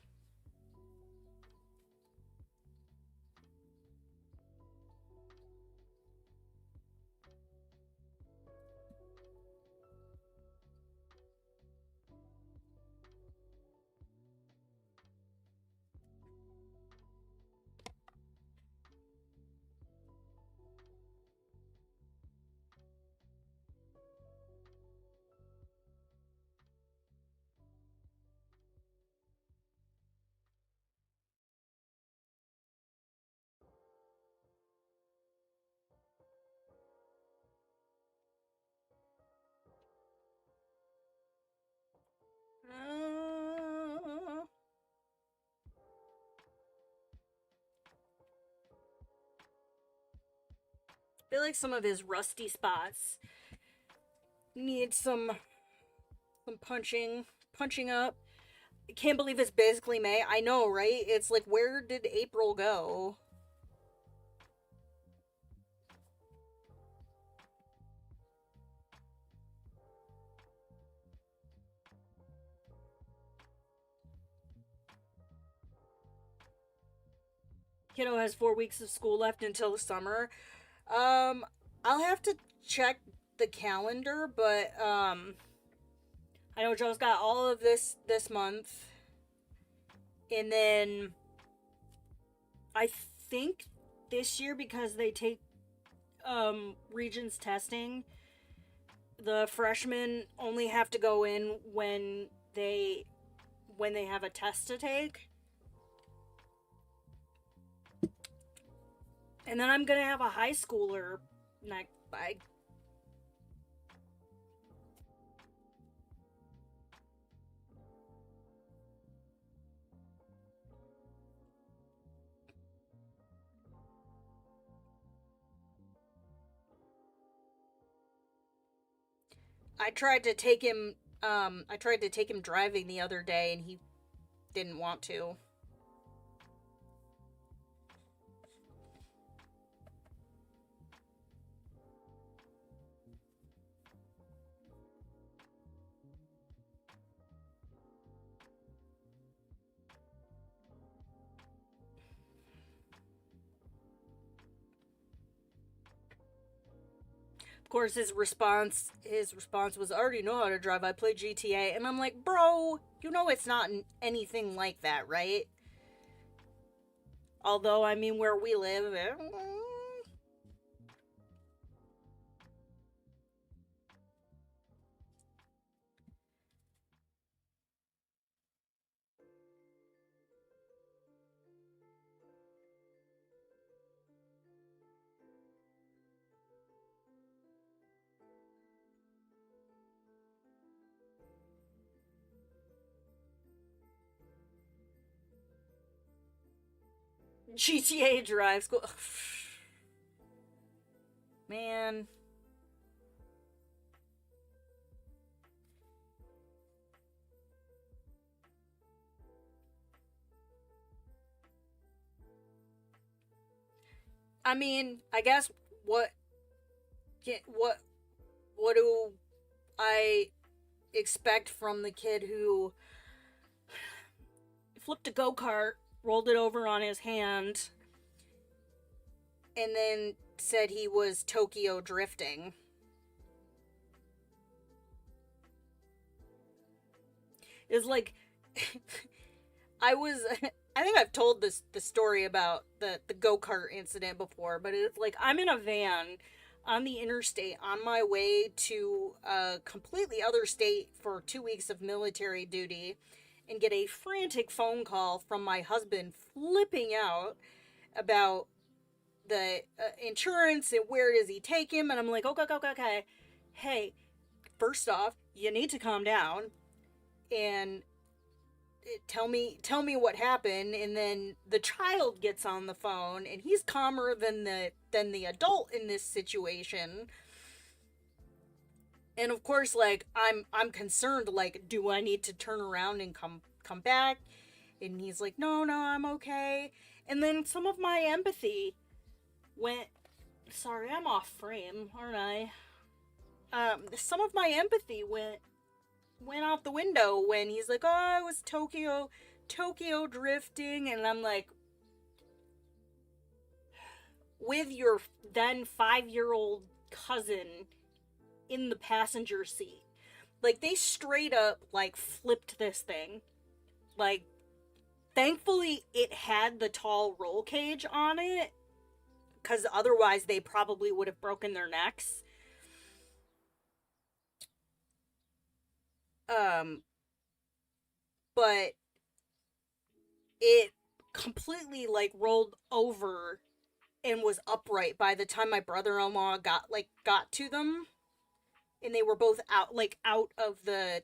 I feel like some of his rusty spots need some punching up. I can't believe it's basically May. I know, right? It's like, where did April go? Kiddo has 4 weeks of school left until the summer. Um, I'll have to check the calendar, but I know Joe's got all of this month, and then I think this year, because they take Regents testing, the freshmen only have to go in when they have a test to take. And then I'm gonna have a high schooler next. I tried to take him. I tried to take him driving the other day, and he didn't want to. Of course, his response was, "I already know how to drive. I play GTA," and I'm like, "Bro, you know it's not anything like that, right?" Although, I mean, where we live, GTA drive school. Man. I mean, I guess what what what do I expect from the kid who flipped a go-kart, rolled it over on his hand, and then said he was Tokyo drifting? It's like I was I think I've told the story about the go-kart incident before, but it's like I'm in a van on the interstate on my way to a completely other state for 2 weeks of military duty and get a frantic phone call from my husband flipping out about the insurance and where does he take him, and I'm like, okay, okay, okay, hey, first off, you need to calm down and tell me what happened. And then the child gets on the phone and he's calmer than the adult in this situation, and of course, like, I'm concerned, like, do I need to turn around and come back? And he's like, no, no, I'm okay. And then some of my empathy went, sorry, I'm off frame, aren't I? Some of my empathy went out the window when he's like, oh, I was Tokyo drifting. And I'm like, with your then 5-year-old cousin in the passenger seat. Like, they straight up, like, flipped this thing. Like, thankfully it had the tall roll cage on it, because otherwise they probably would have broken their necks. But it completely, like, rolled over and was upright by the time my brother-in-law got to them, and they were both out of the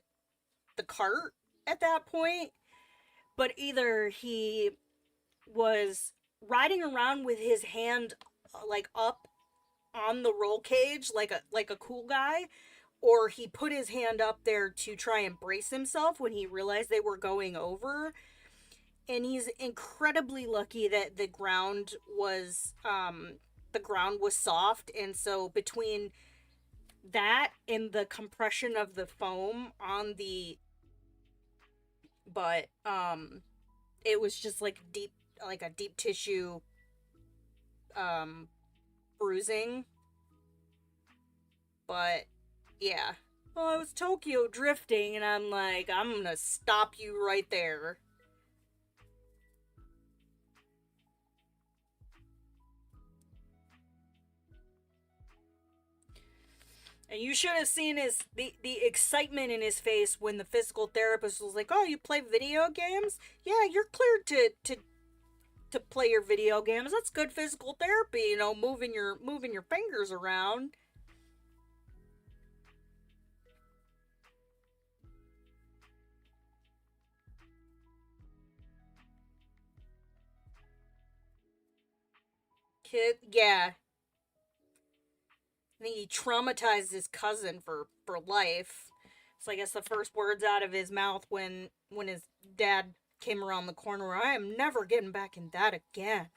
cart at that point. But either he was riding around with his hand, like, up on the roll cage like a cool guy, or he put his hand up there to try and brace himself when he realized they were going over. And he's incredibly lucky that the ground was soft, and so between that and the compression of the foam on the butt, it was just like a deep tissue bruising. But yeah, well, I was Tokyo drifting, and I'm like, I'm gonna stop you right there. And you should have seen the excitement in his face when the physical therapist was like, "Oh, you play video games? Yeah, you're cleared to play your video games. That's good physical therapy, you know, moving your fingers around." Kid, yeah. I think he traumatized his cousin for life. So I guess the first words out of his mouth when his dad came around the corner, "I am never getting back in that again."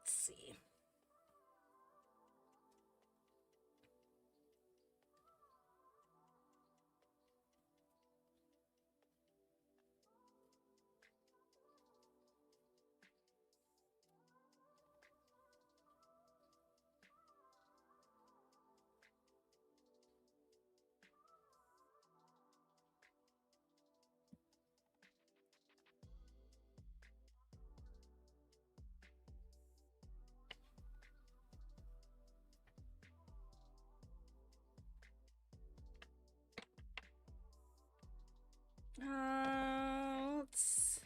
let's see. Let's...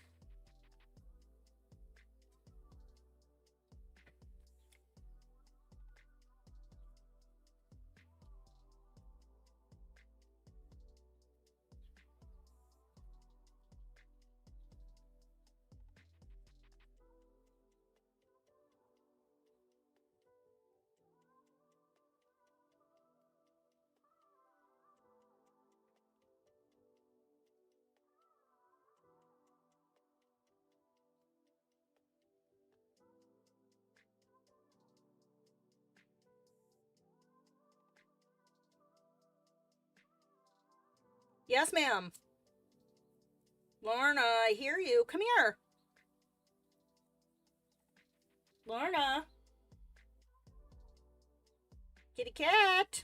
Yes, ma'am. Lorna, I hear you. Come here. Lorna. Kitty cat.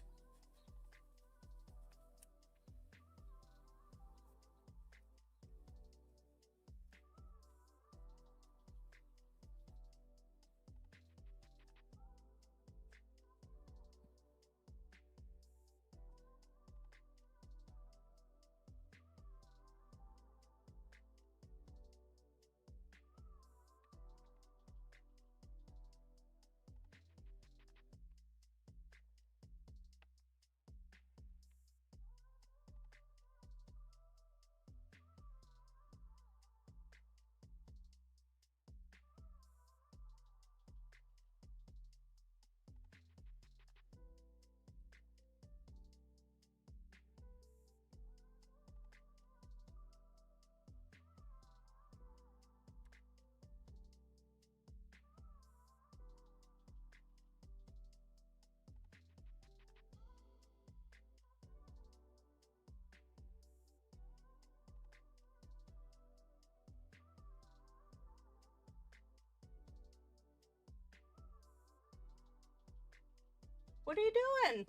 What are you doing?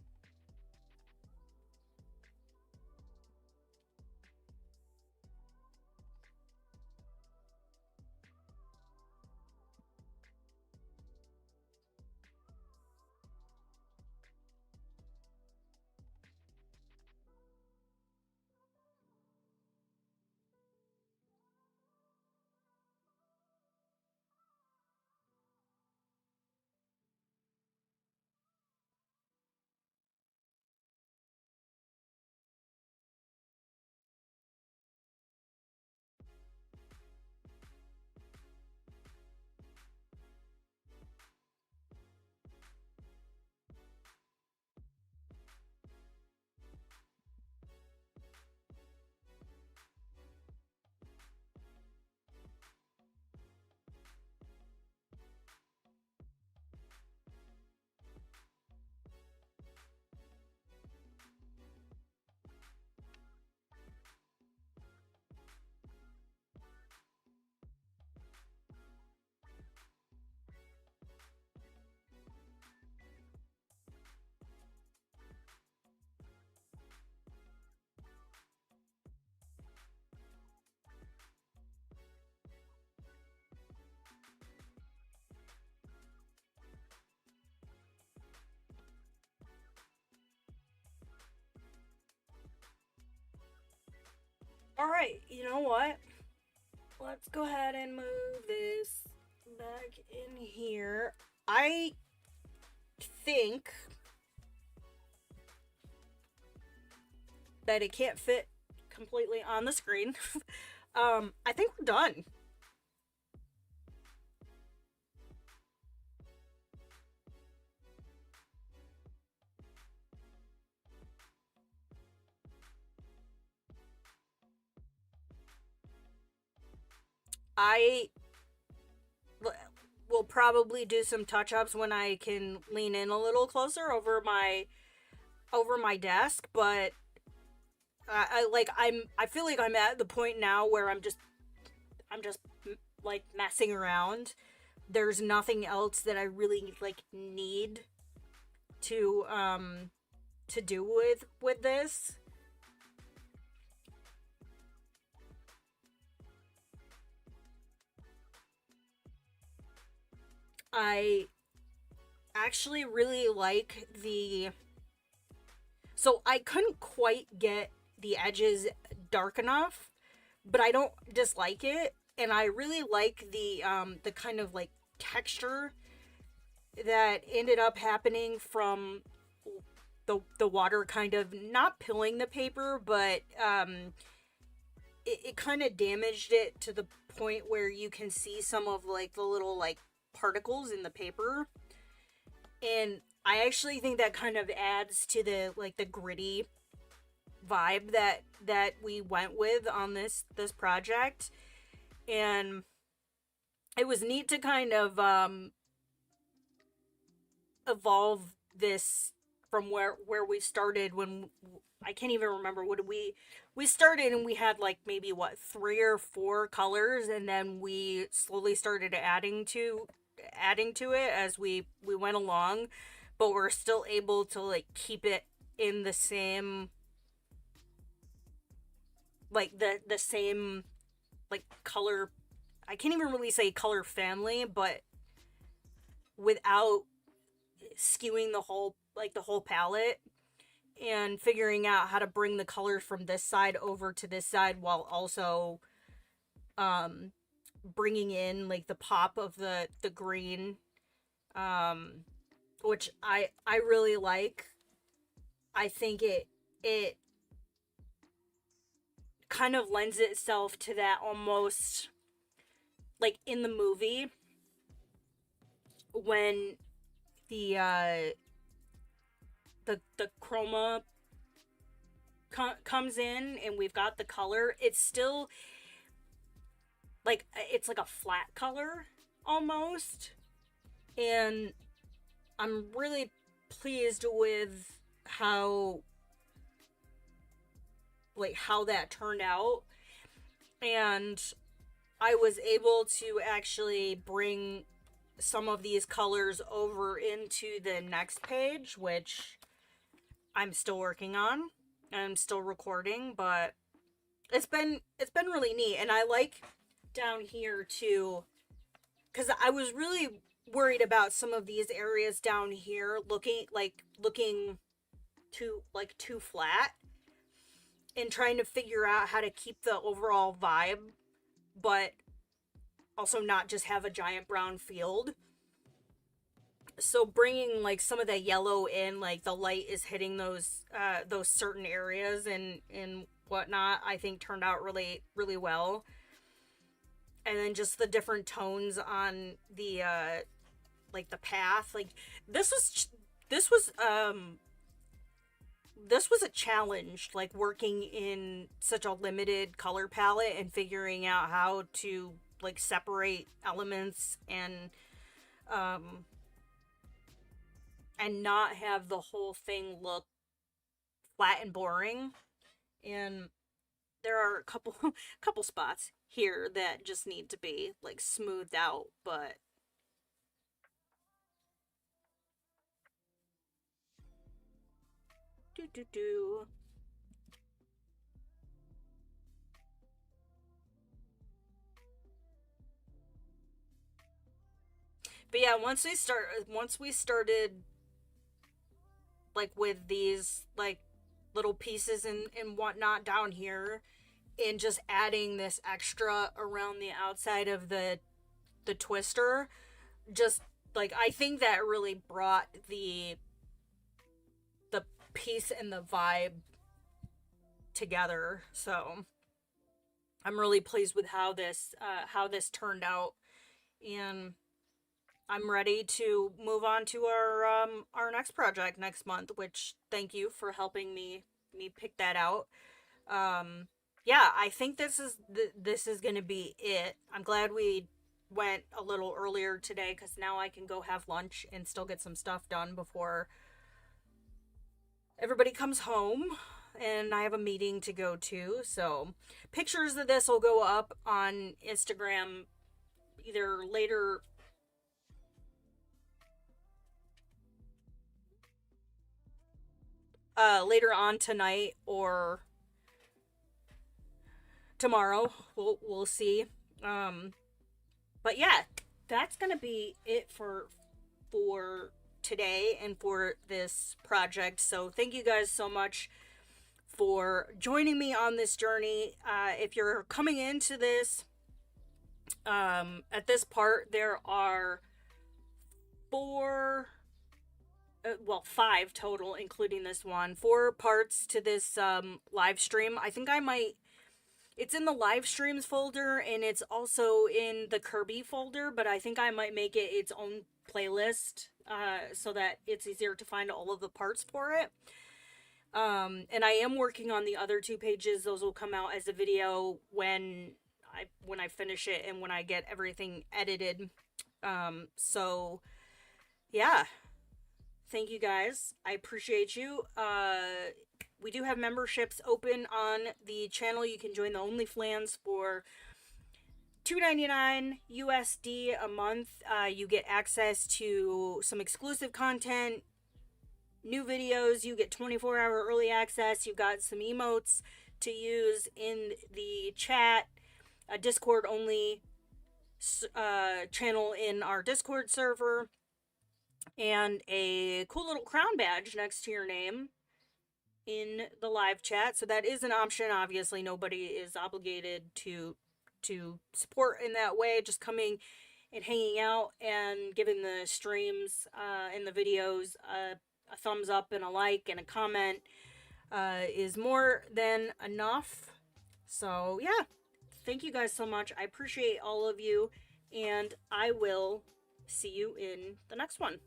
Alright, you know what? Let's go ahead and move this back in here. I think that it can't fit completely on the screen. I think we're done. will probably do some touch-ups when I can lean in a little closer over my desk, but I feel like I'm at the point now where I'm just like messing around. There's nothing else that I really like need to do with this. I actually really like the, so I couldn't quite get the edges dark enough, but I don't dislike it, and I really like the kind of like texture that ended up happening from the water kind of not pilling the paper, but it kind of damaged it to the point where you can see some of like the little like particles in the paper. And I actually think that kind of adds to the like the gritty vibe that we went with on this project. And it was neat to kind of evolve this from where we started. When I can't even remember, what did we started, and we had like maybe what 3 or 4 colors, and then we slowly started adding to it as we went along, but we're still able to like keep it in the same, like the same like color. I can't even really say color family, but without skewing the whole palette, and figuring out how to bring the colors from this side over to this side while also bringing in like the pop of the green, which I really like. I think it kind of lends itself to that, almost like in the movie when the chroma comes in and we've got the color. It's still like, it's like a flat color almost, and I'm really pleased with how that turned out. And I was able to actually bring some of these colors over into the next page, which I'm still working on. I'm still recording, but it's been really neat. And I like down here too, because I was really worried about some of these areas down here looking too flat, and trying to figure out how to keep the overall vibe, but also not just have a giant brown field. So bringing like some of the yellow in, like the light is hitting those certain areas and whatnot, I think turned out really, really well. And then just the different tones on the like the path, like this was a challenge, like working in such a limited color palette and figuring out how to like separate elements and not have the whole thing look flat and boring. And there are a couple spots here that just need to be like smoothed out, but do. But yeah, once we started like with these like little pieces and whatnot down here, and just adding this extra around the outside of the twister, just like, I think that really brought the piece and the vibe together. So I'm really pleased with how this turned out, and I'm ready to move on to our next project next month, which, thank you for helping me pick that out. Yeah, I think this is gonna be it. I'm glad we went a little earlier today because now I can go have lunch and still get some stuff done before everybody comes home. And I have a meeting to go to. So pictures of this will go up on Instagram either later on tonight or tomorrow. We'll see. But yeah, that's gonna be it for today and for this project. So thank you guys so much for joining me on this journey. If you're coming into this, at this part, there are five total, including this one. 4 parts to this live stream. I think it's in the live streams folder, and it's also in the Kerby folder, but I think I might make it its own playlist so that it's easier to find all of the parts for it. And I am working on the other 2 pages. Those will come out as a video when I finish it and when I get everything edited. So yeah, thank you guys. I appreciate you. We do have memberships open on the channel. You can join the OnlyFans for $2.99 USD a month. You get access to some exclusive content, new videos. You get 24-hour early access. You've got some emotes to use in the chat, a Discord only channel in our Discord server, and a cool little crown badge next to your name in the live chat. So that is an option. Obviously nobody is obligated to support in that way. Just coming and hanging out and giving the streams and the videos a thumbs up and a like and a comment is more than enough. So yeah, thank you guys so much. I appreciate all of you, and I will see you in the next one.